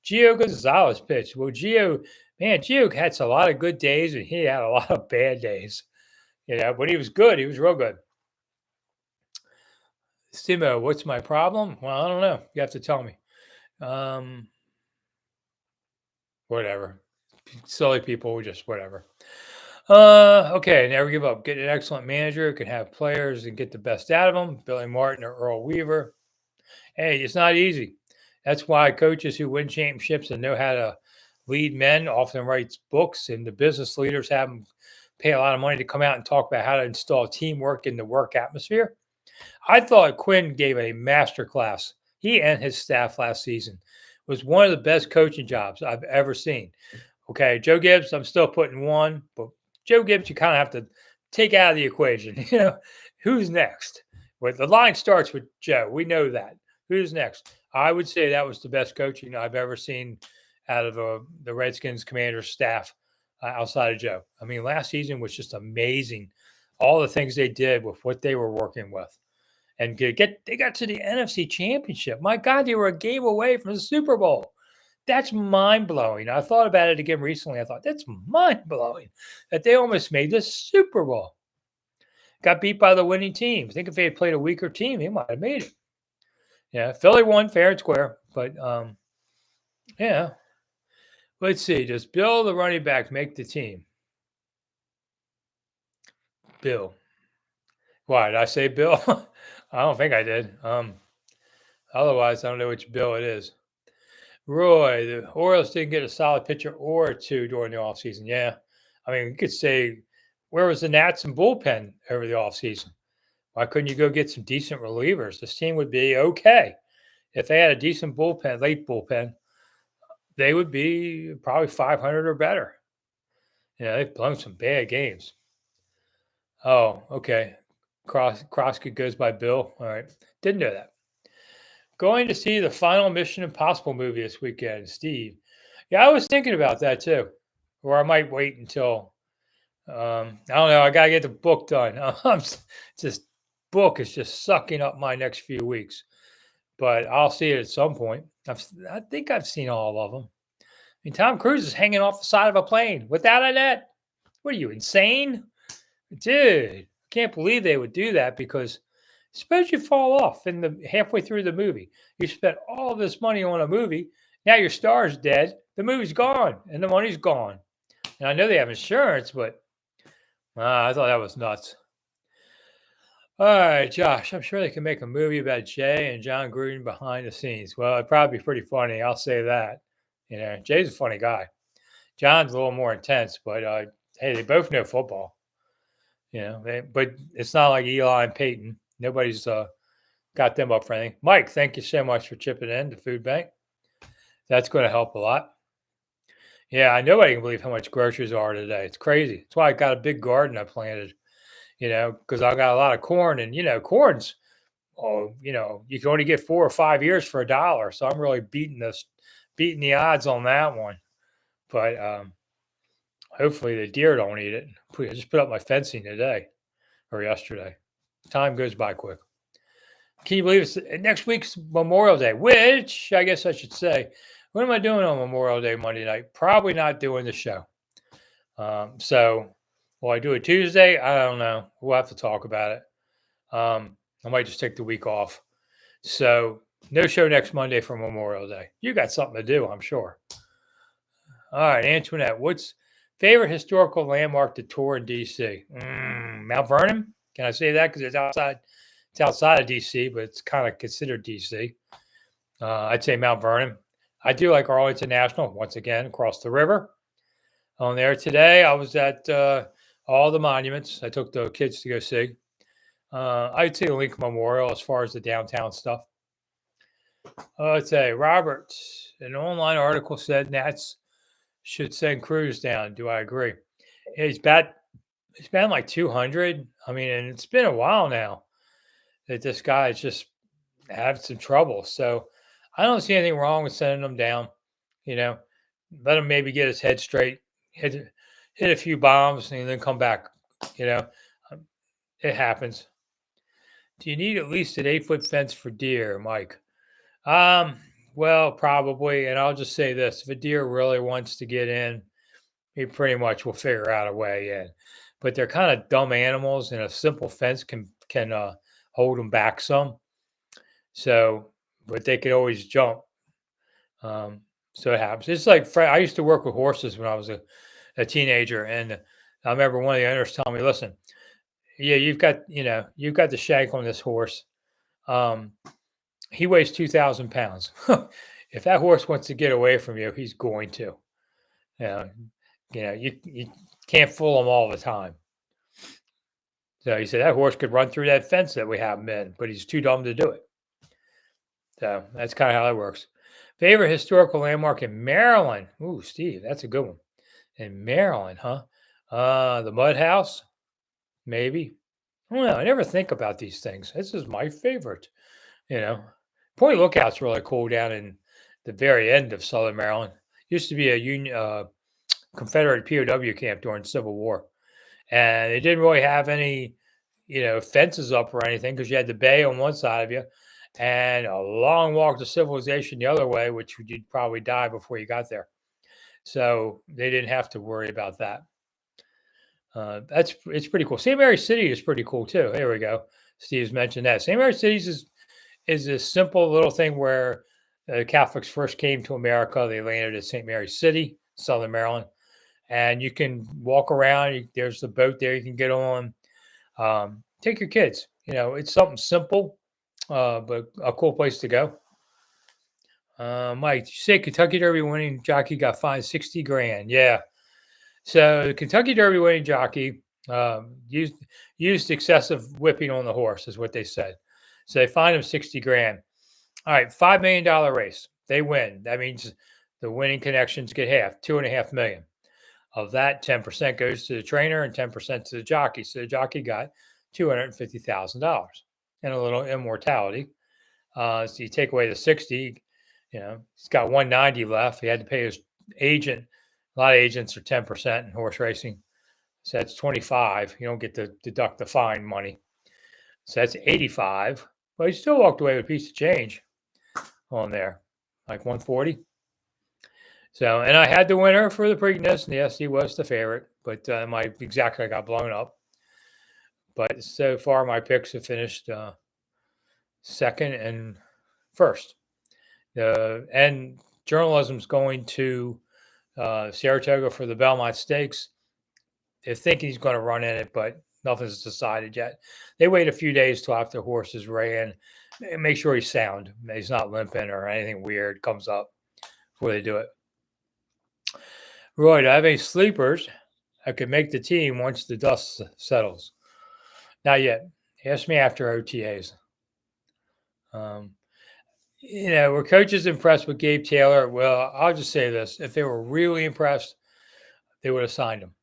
Gio Gonzalez pitched. Well, Gio had a lot of good days, and he had a lot of bad days. But he was good. He was real good. Stimo, what's my problem? Well, I don't know. You have to tell me. Whatever. Silly people, just whatever. Okay, never give up. Get an excellent manager who can have players and get the best out of them. Billy Martin or Earl Weaver. Hey, it's not easy. That's why coaches who win championships and know how to lead men often writes books, and the business leaders have them pay a lot of money to come out and talk about how to install teamwork in the work atmosphere. I thought Quinn gave a master class. He and his staff last season was one of the best coaching jobs I've ever seen. Okay, Joe Gibbs, I'm still putting one, but Joe Gibbs, you kind of have to take out of the equation. Who's next? Well, the line starts with Joe. We know that. Who's next? I would say that was the best coaching I've ever seen out of the Redskins Commanders staff outside of Joe. I mean, last season was just amazing. All the things they did with what they were working with. And they got to the NFC Championship. My God, they were a game away from the Super Bowl. That's mind-blowing. I thought about it again recently. I thought, that's mind-blowing that they almost made the Super Bowl. Got beat by the winning team. I think if they had played a weaker team, they might have made it. Yeah, Philly won fair and square. But, yeah. Let's see. Does Bill, the running back, make the team? Bill. Why, did I say Bill? I don't think I did. Otherwise, I don't know which Bill it is. Roy, the Orioles didn't get a solid pitcher or two during the offseason. Yeah. I mean, you could say, where was the Nats and bullpen over the offseason? Why couldn't you go get some decent relievers? This team would be okay. If they had a decent bullpen, late bullpen, they would be probably 500 or better. Yeah, they've blown some bad games. Oh, okay. Croskett goes by Bill. All right. Didn't know that. Going to see the final Mission Impossible movie this weekend, Steve. Yeah, I was thinking about that too. Or I might wait until I don't know. I gotta get the book done. This book is just sucking up my next few weeks, but I'll see it at some point. I think I've seen all of them. I mean, Tom Cruise is hanging off the side of a plane without a net. What are you, insane? Dude, I can't believe they would do that because suppose you fall off in the halfway through the movie. You spent all this money on a movie. Now your star's dead. The movie's gone and the money's gone. And I know they have insurance, but I thought that was nuts. All right, Josh, I'm sure they can make a movie about Jay and John Gruden behind the scenes. Well, it'd probably be pretty funny. I'll say that. Jay's a funny guy. John's a little more intense, but hey, they both know football. But it's not like Eli and Peyton. Nobody's got them up for anything. Mike, thank you so much for chipping in the food bank. That's going to help a lot. Yeah, nobody can believe how much groceries are today. It's crazy. That's why I got a big garden I planted. Because I got a lot of corn, and corn's you can only get 4 or 5 years for $1. So I'm really beating the odds on that one. But hopefully the deer don't eat it. I just put up my fencing today or yesterday. Time goes by quick. Can you believe it's next week's Memorial Day? Which I guess I should say, what am I doing on Memorial Day Monday night? Probably not doing the show. So will I do it Tuesday? I don't know. We'll have to talk about it. I might just take the week off. So no show next Monday for Memorial Day. You got something to do, I'm sure. All right, Antoinette, what's favorite historical landmark to tour in DC? Mount Vernon? Can I say that? Because it's outside. It's outside of DC, but it's kind of considered DC. I'd say Mount Vernon. I do like Arlington National, once again, across the river. On there today, I was at all the monuments. I took the kids to go see. I'd say Lincoln Memorial as far as the downtown stuff. Let's say Robert, an online article said Nats should send Cruz down. Do I agree? He's been like 200. I mean, and it's been a while now that this guy's just had some trouble. So I don't see anything wrong with sending him down. Let him maybe get his head straight, hit a few bombs, and then come back. It happens. Do you need at least an 8-foot fence for deer, Mike? Well, probably. And I'll just say this: if a deer really wants to get in, he pretty much will figure out a way in. But they're kind of dumb animals, and a simple fence can hold them back some. So, but they could always jump. So it happens. It's like I used to work with horses when I was a teenager, and I remember one of the owners telling me, "Listen, yeah, you've got the shank on this horse. He weighs 2,000 pounds. If that horse wants to get away from you, he's going to. You can't fool him all the time." So he said that horse could run through that fence that we have him in, but he's too dumb to do it. So that's kind of how that works. Favorite historical landmark in Maryland? Ooh, Steve, that's a good one. In Maryland, huh? The Mud House, maybe. I don't know. I never think about these things. This is my favorite. Point Lookout's really cool down in the very end of Southern Maryland. Used to be a Union Confederate POW camp during the Civil War, and it didn't really have any, fences up or anything because you had the bay on one side of you, and a long walk to civilization the other way, which you'd probably die before you got there. So they didn't have to worry about that. It's pretty cool. St. Mary's City is pretty cool too. There we go. Steve's mentioned that. St. Mary's City is a simple little thing where the Catholics first came to America. They landed at St. Mary's City, Southern Maryland, and you can walk around. There's the boat there you can get on. Take your kids. It's something simple, but a cool place to go. Mike, you say Kentucky Derby winning jockey got fined 60 grand. Yeah. So the Kentucky Derby winning jockey used excessive whipping on the horse, is what they said. So they fined him 60 grand. All right, $5 million race. They win. That means the winning connections get half, $2.5 million. Of that, 10% goes to the trainer and 10% to the jockey. So the jockey got $250,000 and a little immortality. So you take away the 60, he's got 190 left. He had to pay his agent. A lot of agents are 10% in horse racing. So that's 25. You don't get to deduct the fine money. So that's 85. But he still walked away with a piece of change on there, like 140. So, and I had the winner for the Preakness, and yes, he was the favorite, but my exacta got blown up. But so far, my picks have finished second and first. And journalism's going to Saratoga for the Belmont Stakes. They're thinking he's going to run in it, but nothing's decided yet. They wait a few days till after horses ran, make sure he's sound. He's not limping or anything weird comes up before they do it. Roy, do I have any sleepers I could make the team once the dust settles? Not yet. Ask me after OTAs. Were coaches impressed with Gabe Taylor? Well, I'll just say this. If they were really impressed, they would have signed him.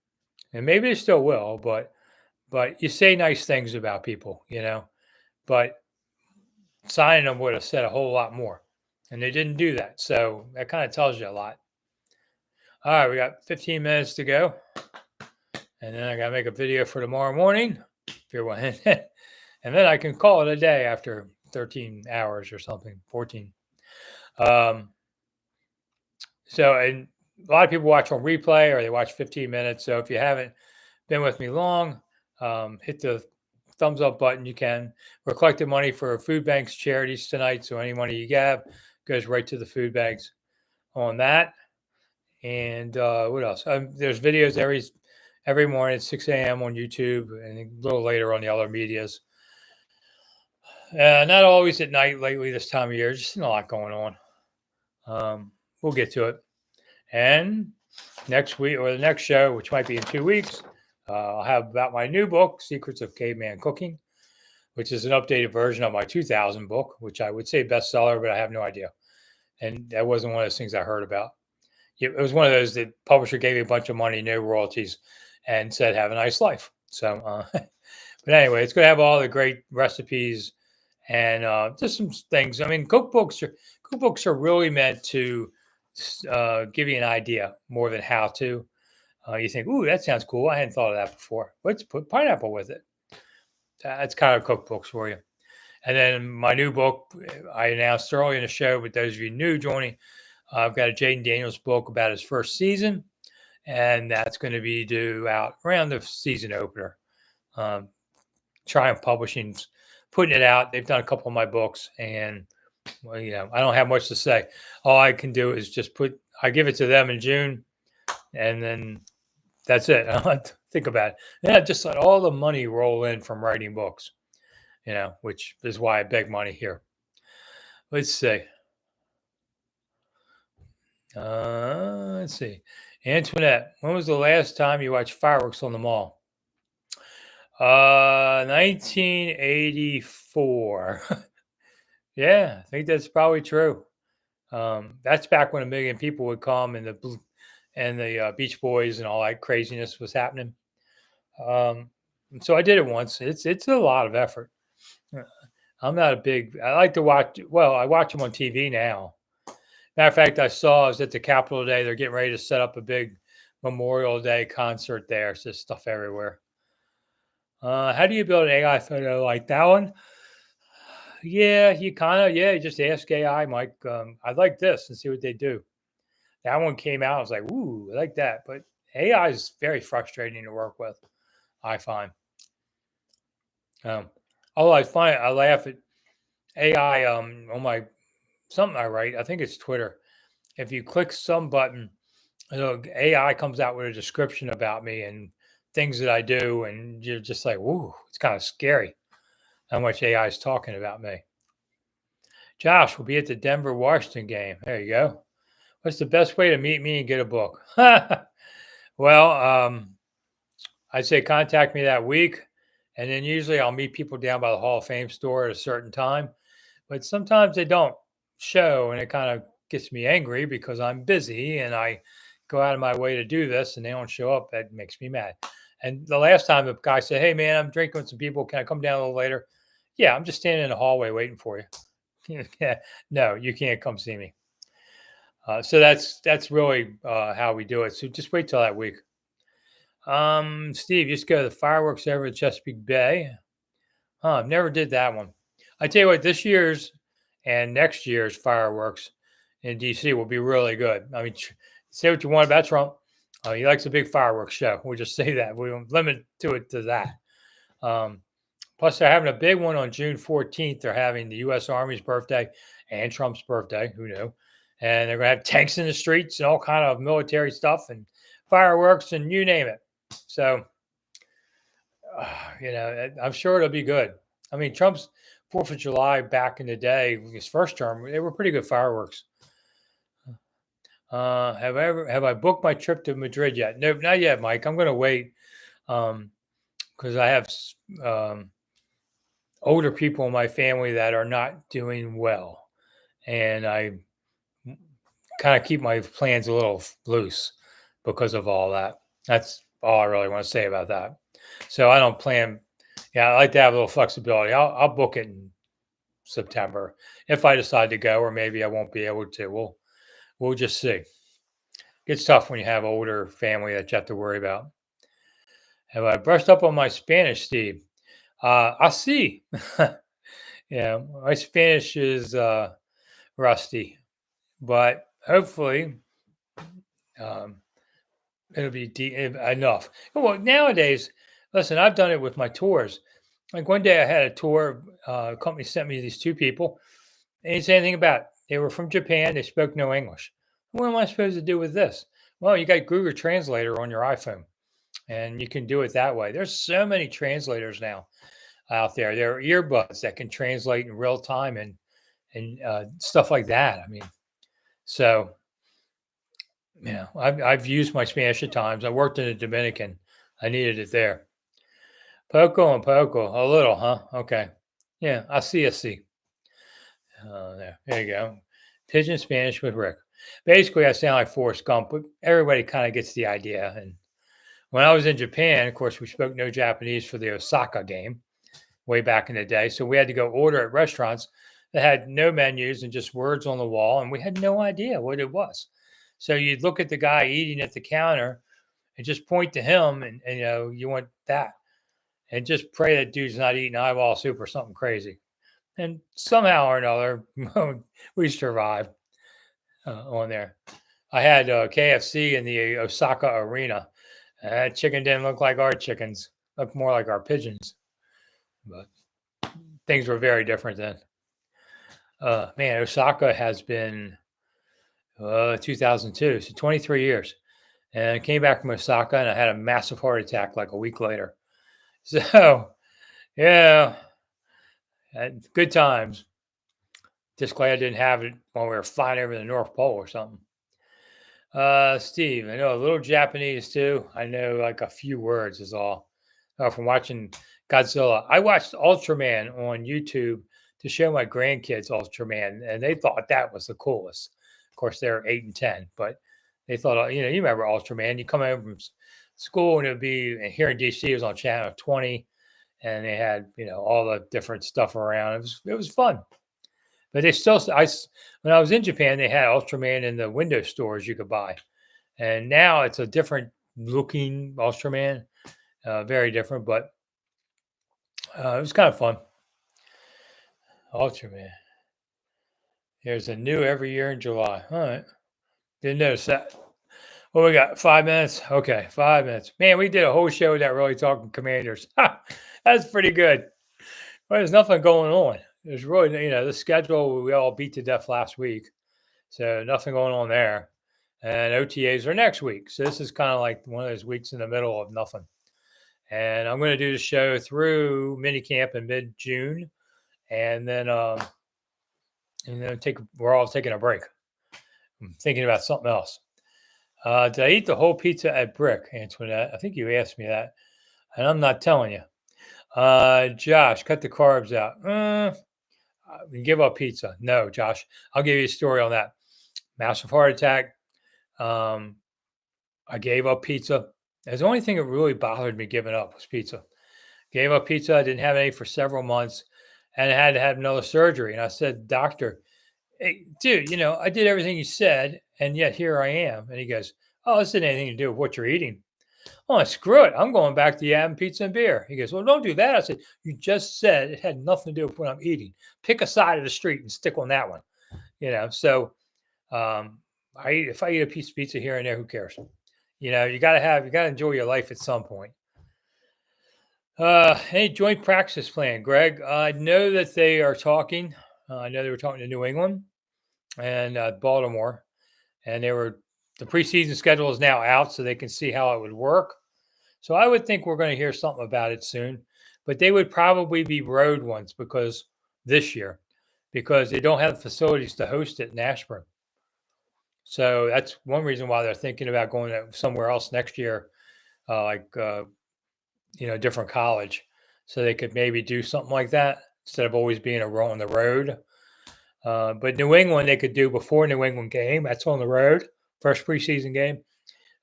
And maybe they still will, but you say nice things about people, but signing them would have said a whole lot more. And they didn't do that. So that kind of tells you a lot. All right, we got 15 minutes to go. And then I got to make a video for tomorrow morning. If you're one. And then I can call it a day after 13 hours or something, 14. And a lot of people watch on replay or they watch 15 minutes. So if you haven't been with me long, hit the thumbs up button. You can. We're collecting money for food banks, charities tonight. So any money you get goes right to the food banks on that. And what else? There's videos every morning at 6 a.m. on YouTube and a little later on the other medias. Not always at night lately this time of year. Just a lot going on. We'll get to it. And next week or the next show, which might be in 2 weeks, I'll have about my new book, Secrets of Caveman Cooking, which is an updated version of my 2000 book, which I would say bestseller, but I have no idea. And that wasn't one of those things I heard about. It was one of those that publisher gave me a bunch of money, no royalties, and said, have a nice life. So, but anyway, it's going to have all the great recipes and just some things. I mean, cookbooks are really meant to give you an idea more than how to. You think, ooh, that sounds cool. I hadn't thought of that before. Let's put pineapple with it. That's kind of cookbooks for you. And then my new book, I announced early in the show, but those of you new joining, I've got a Jaden Daniels book about his first season, and that's going to be due out around the season opener. Triumph Publishing's putting it out. They've done a couple of my books, and I don't have much to say. All I can do is just I give it to them in June, and then that's it. I don't have to think about it. And I just let all the money roll in from writing books, which is why I beg money here. Let's see. Let's see. Antoinette, when was the last time you watched fireworks on the mall? 1984. Yeah, I think that's probably true. That's back when 1 million people would come and the Beach Boys and all that craziness was happening. So I did it once. It's a lot of effort. I'm not I like to watch. Well, I watch them on TV now. Matter of fact, I was at the Capitol today. They're getting ready to set up a big Memorial Day concert there. It's just stuff everywhere. How do you build an AI photo like that one? Yeah, you just ask AI, Mike, I'd like this and see what they do. That one came out. I was like, ooh, I like that. But AI is very frustrating to work with, I find. Although I laugh at AI on something I write. I think it's Twitter. If you click some button, AI comes out with a description about me and things that I do, and you're just like, woo, it's kind of scary how much AI is talking about me. Josh will be at the Denver-Washington game. There you go. What's the best way to meet me and get a book? Well, I'd say contact me that week, and then usually I'll meet people down by the Hall of Fame store at a certain time. But sometimes they don't show, and it kind of gets me angry because I'm busy and I go out of my way to do this and they don't show up, that makes me mad. And the last time the guy said, "Hey man, I'm drinking with some people. Can I come down a little later?" Yeah, I'm just standing in the hallway waiting for you. Yeah, no, you can't come see me. So that's really how we do it. So just wait till that week. Steve, just go to the fireworks over at Chesapeake Bay. Huh, never did that one. I tell you what, this year's and next year's fireworks in DC will be really good. I mean, say what you want about Trump. He likes a big fireworks show. We'll just say that. We won't limit to that. Um, Plus, they're having a big one on June 14th. They're having the U.S. Army's birthday and Trump's birthday. Who knew? And they're going to have tanks in the streets and all kind of military stuff and fireworks and you name it. So, I'm sure it'll be good. I mean, Trump's 4th of July back in the day, his first term, they were pretty good fireworks. Have I booked my trip to Madrid yet? Nope, not yet, Mike. I'm going to wait because I have older people in my family that are not doing well, and I kind of keep my plans a little loose because of all that. That's all I really want to say about that. So I don't plan. Yeah, I like to have a little flexibility. I'll book it in September if I decide to go, or maybe I won't be able to. We'll just see. It's tough when you have older family that you have to worry about. Have I brushed up on my Spanish, Steve? I see. Yeah, my Spanish is rusty, but hopefully um, it'll be enough. Well, nowadays, listen, I've done it with my tours. Like one day I had a tour, company sent me these two people. They didn't say anything about it. They were from Japan. They spoke no English. What am I supposed to do with this? Well, you got Google Translator on your iPhone, and you can do it that way. There's so many translators now out there. There are earbuds that can translate in real time and stuff like that. I mean, so yeah, I've used my Spanish at times. I worked in the Dominican. I needed it there. Poco and Poco, a little, huh? Okay. Yeah, I see. I see. There you go. Pigeon Spanish with Rick. Basically, I sound like Forrest Gump, but everybody kind of gets the idea. And when I was in Japan, of course, we spoke no Japanese for the Osaka game way back in the day. So we had to go order at restaurants that had no menus and just words on the wall. And we had no idea what it was. So you'd look at the guy eating at the counter and just point to him and you want that. And just pray that dude's not eating eyeball soup or something crazy. And somehow or another, we survived on there. I had KFC in the Osaka arena. That chicken didn't look like our chickens; looked more like our pigeons. But things were very different then. Man, Osaka has been 2002, so 23 years. And I came back from Osaka and I had a massive heart attack like a week later. So, yeah, good times. Just glad I didn't have it when we were flying over the North Pole or something. Steve, I know a little Japanese too. I know like a few words is all. From watching Godzilla. I watched Ultraman on YouTube to show my grandkids Ultraman, and they thought that was the coolest. Of course, they're 8 and 10, but they thought, you remember Ultraman. You come home from school and it would be, and here in DC, it was on channel 20, and they had, all the different stuff around. It was fun. But they still, when I was in Japan, they had Ultraman in the window stores you could buy. And now it's a different looking Ultraman, very different, but it was kind of fun. Ultraman. There's a new every year in July. All right. Didn't notice that. Well, we got 5 minutes. Okay, 5 minutes. Man, we did a whole show that really talking Commanders. That's pretty good. Well, there's nothing going on. There's really, the schedule we all beat to death last week. So nothing going on there. And OTAs are next week. So this is kind of like one of those weeks in the middle of nothing. And I'm going to do the show through minicamp in mid-June. And then we're all taking a break. I'm thinking about something else. Did I eat the whole pizza at Brick, Antoinette? I think you asked me that. And I'm not telling you. Josh, cut the carbs out. Give up pizza. No, Josh. I'll give you a story on that. Massive heart attack. I gave up pizza. That's the only thing that really bothered me giving up was pizza. Gave up pizza. I didn't have any for several months and I had to have another surgery. And I said, doctor, hey, dude, I did everything you said, and yet here I am. And he goes, oh, this didn't have anything to do with what you're eating. Oh, screw it. I'm going back to having pizza and beer. He goes, well, don't do that. I said, you just said it had nothing to do with what I'm eating. Pick a side of the street and stick on that one. So if I eat a piece of pizza here and there, who cares? You gotta enjoy your life at some point. Any joint practice plan, Greg? I know that they are talking. I know they were talking to New England and Baltimore, and the preseason schedule is now out, so they can see how it would work. So I would think we're going to hear something about it soon, but they would probably be road ones because they don't have the facilities to host it in Ashburn. So that's one reason why they're thinking about going somewhere else next year, different college, so they could maybe do something like that instead of always being on the road. But New England, they could do before New England game. That's on the road, first preseason game.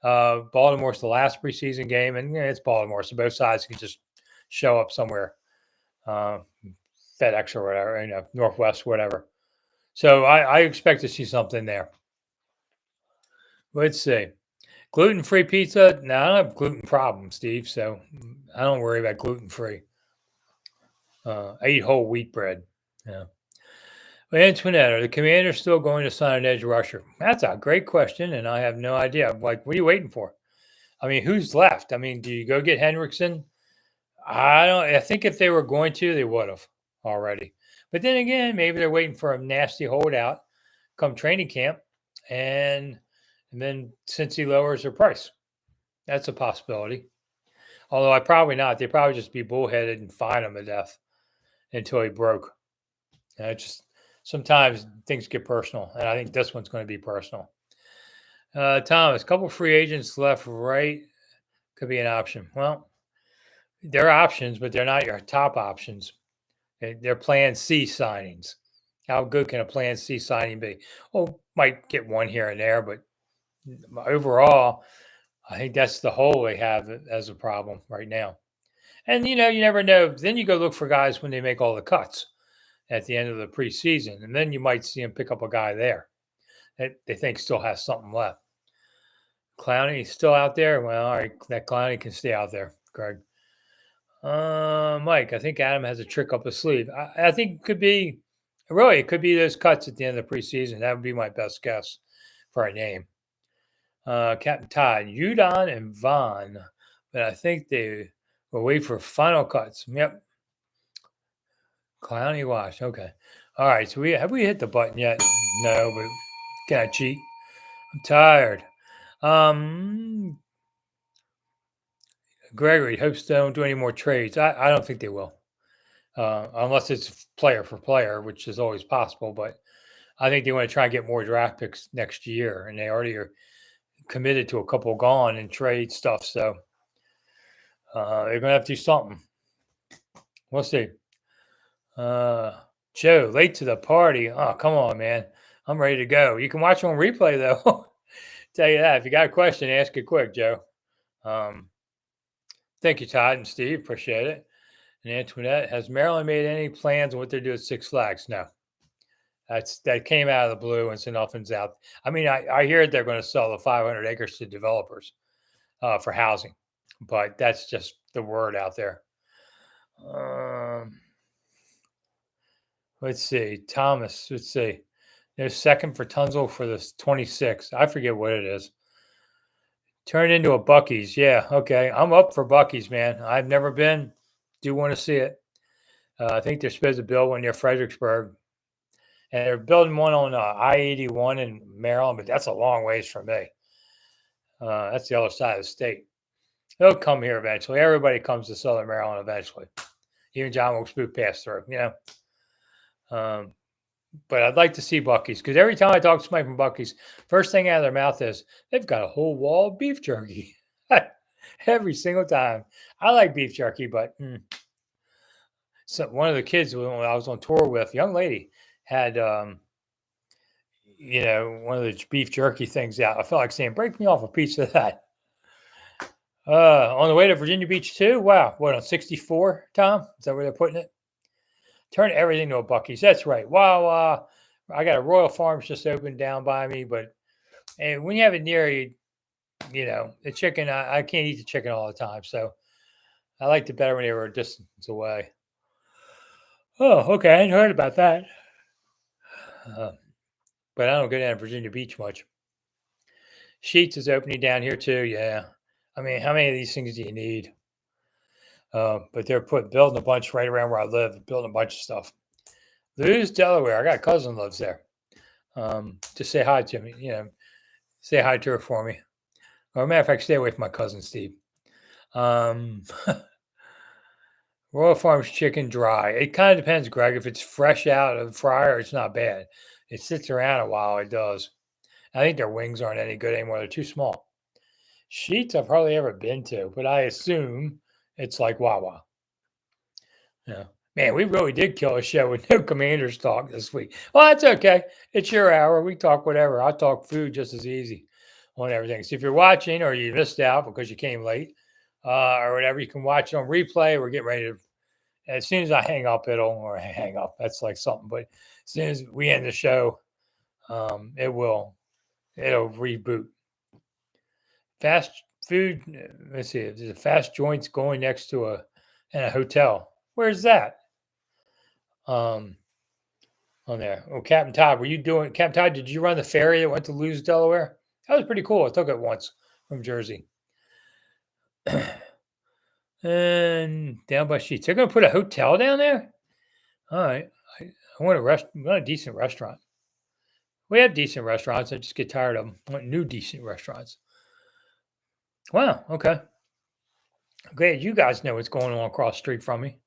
Baltimore's the last preseason game, and it's Baltimore, so both sides can just show up somewhere, FedEx or whatever, Northwest, whatever. So I expect to see something there. Let's see. Gluten-free pizza? No, I don't have gluten problems, Steve, so I don't worry about gluten-free. I eat whole wheat bread. Yeah. Antoinette, are the Commanders still going to sign an edge rusher? That's a great question, and I have no idea. Like, what are you waiting for? I mean, who's left? I mean, do you go get Hendrickson? I think if they were going to, they would have already. But then again, maybe they're waiting for a nasty holdout come training camp, and then since he lowers their price, that's a possibility. Although I probably not. They'd probably just be bullheaded and fine him to death until he broke. Just sometimes things get personal, and I think this one's going to be personal. Thomas, a couple free agents left, right? Could be an option. Well, they're options, but they're not your top options. They're Plan C signings. How good can a Plan C signing be? Well, might get one here and there, but overall, I think that's the hole they have as a problem right now. And, you never know. Then you go look for guys when they make all the cuts at the end of the preseason, and then you might see them pick up a guy there that they think still has something left. Clowney still out there? Well, all right, that Clowney can stay out there, Greg. Mike, I think Adam has a trick up his sleeve. I think it could be those cuts at the end of the preseason. That would be my best guess for a name. Captain Todd, Udon and Vaughn, but I think they will wait for final cuts. Yep. Clowny wash. Okay. All right. So have we hit the button yet? No, but can I cheat? I'm tired. Gregory hopes they don't do any more trades. I don't think they will, unless it's player for player, which is always possible. But I think they want to try and get more draft picks next year, and they already are committed to a couple gone and trade stuff. So they're going to have to do something. We'll see. Joe, late to the party. Oh, come on, man. I'm ready to go. You can watch on replay, though. Tell you that. If you got a question, ask it quick, Joe. Thank you, Todd and Steve. Appreciate it. And Antoinette, has Maryland made any plans on what they're doing at Six Flags? No. That came out of the blue, and so nothing's out. I mean, I hear they're going to sell the 500 acres to developers for housing, but that's just the word out there. Let's see. Thomas, let's see. There's second for Tunzel for the 26th. I forget what it is. Turn into a Buc-ee's. Yeah, okay. I'm up for Buc-ee's, man. I've never been. Do want to see it. I think they're supposed to build one near Fredericksburg. And they're building one on I-81 in Maryland, but that's a long ways from me. That's the other side of the state. They'll come here eventually. Everybody comes to Southern Maryland eventually. Even John Wilkes Booth passed through, But I'd like to see Buc-ee's because every time I talk to somebody from Buc-ee's, first thing out of their mouth is they've got a whole wall of beef jerky. Every single time. I like beef jerky, but so one of the kids when I was on tour with, young lady, had one of the beef jerky things out. I felt like saying, break me off a piece of that. On the way to Virginia Beach too. Wow, what on 64, Tom? Is that where they're putting it? Turn everything to a Buc-ee's. That's right. Wow, I got a Royal Farms just opened down by me, but when you have it near you, the chicken. I can't eat the chicken all the time, so I liked it better when they were a distance away. Oh, okay. I hadn't heard about that. But I don't go down to Virginia Beach much. Sheets is opening down here too. Yeah. I mean, how many of these things do you need? But they're building a bunch right around where I live, building a bunch of stuff. Lewes, Delaware. I got a cousin lives there. Just say hi to me. Say hi to her for me. Or matter of fact, stay away from my cousin Steve. Royal Farms chicken dry. It kind of depends, Greg. If it's fresh out of the fryer, it's not bad. It sits around a while. It does. I think their wings aren't any good anymore. They're too small. Sheets I've hardly ever been to, but I assume it's like Wawa. Yeah. Man, we really did kill a show with no Commanders talk this week. Well, that's okay. It's your hour. We talk whatever. I'll talk food just as easy on everything. So if you're watching or you missed out because you came late or whatever, you can watch it on replay. We're getting ready to, as soon as I hang up, hang up. That's like something. But as soon as we end the show, it'll reboot. Fast food. Let's see. There's a fast joints going next to a hotel. Where's that? On there. Oh, Captain Todd, Captain Todd, did you run the ferry that went to Lewes, Delaware? That was pretty cool. I took it once from Jersey. And down by Sheets. They're going to put a hotel down there? All right. I want a decent restaurant. We have decent restaurants. I just get tired of them. I want new decent restaurants. Wow. Okay. Glad you guys know what's going on across the street from me.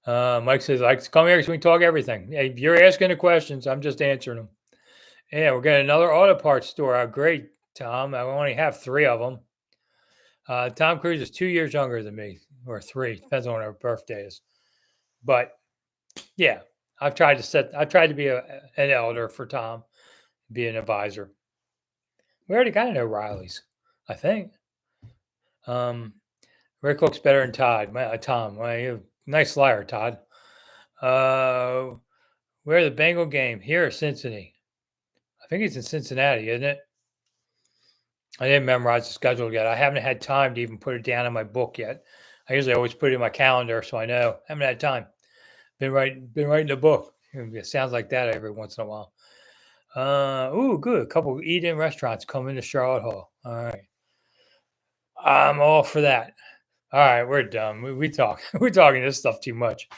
Mike says, come here so we can talk everything. Hey, if you're asking the questions, I'm just answering them. Yeah, we're getting another auto parts store. Great, Tom. I only have 3 of them. Tom Cruise is 2 years younger than me, or 3, depends on when our birthday is. But yeah, I've tried to be an elder for Tom, be an advisor. We already got to know Riley's, I think. Rick looks better than Todd. Tom, nice liar, Todd. Where the Bengal game? Here or Cincinnati? I think it's in Cincinnati, isn't it? I didn't memorize the schedule yet. I haven't had time to even put it down in my book yet. I usually always put it in my calendar, so I know. Haven't had time. Been writing the book. It sounds like that every once in a while. Good. A couple of eat-in restaurants coming to Charlotte Hall. All right. I'm all for that. All right, we're done. We talk. We're talking this stuff too much.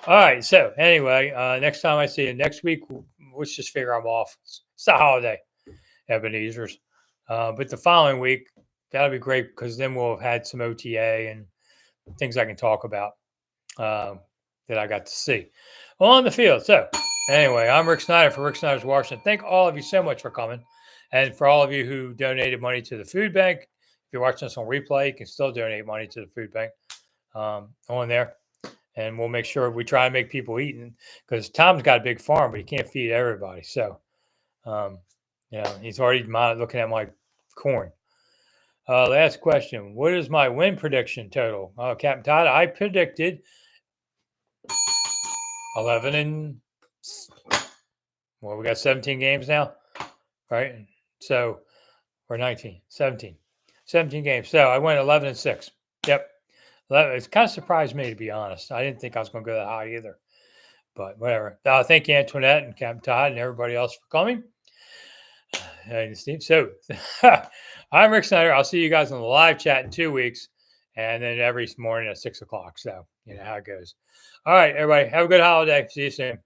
All right. So anyway, next time I see you next week, let's just figure I'm off. It's a holiday, Ebenezer's. But the following week, that'll be great because then we'll have had some OTA and things I can talk about that I got to see on the field. So anyway, I'm Rick Snider for Rick Snider's Washington. Thank all of you so much for coming. And for all of you who donated money to the food bank, if you're watching this on replay, you can still donate money to the food bank on there. And we'll make sure we try to make people eating because Tom's got a big farm, but he can't feed everybody. So, he's already looking at my corn. Last question. What is my win prediction total? Captain Todd, I predicted 11 and we got 17 games now, right? So, or 19, 17 games. So I went 11 and 6. Yep. It kind of surprised me, to be honest. I didn't think I was going to go that high either, but whatever. Thank you, Antoinette and Captain Todd and everybody else for coming. And Steve. So I'm Rick Snider. I'll see you guys on the live chat in 2 weeks and then every morning at 6 o'clock. So you know how it goes. All right, everybody. Have a good holiday. See you soon.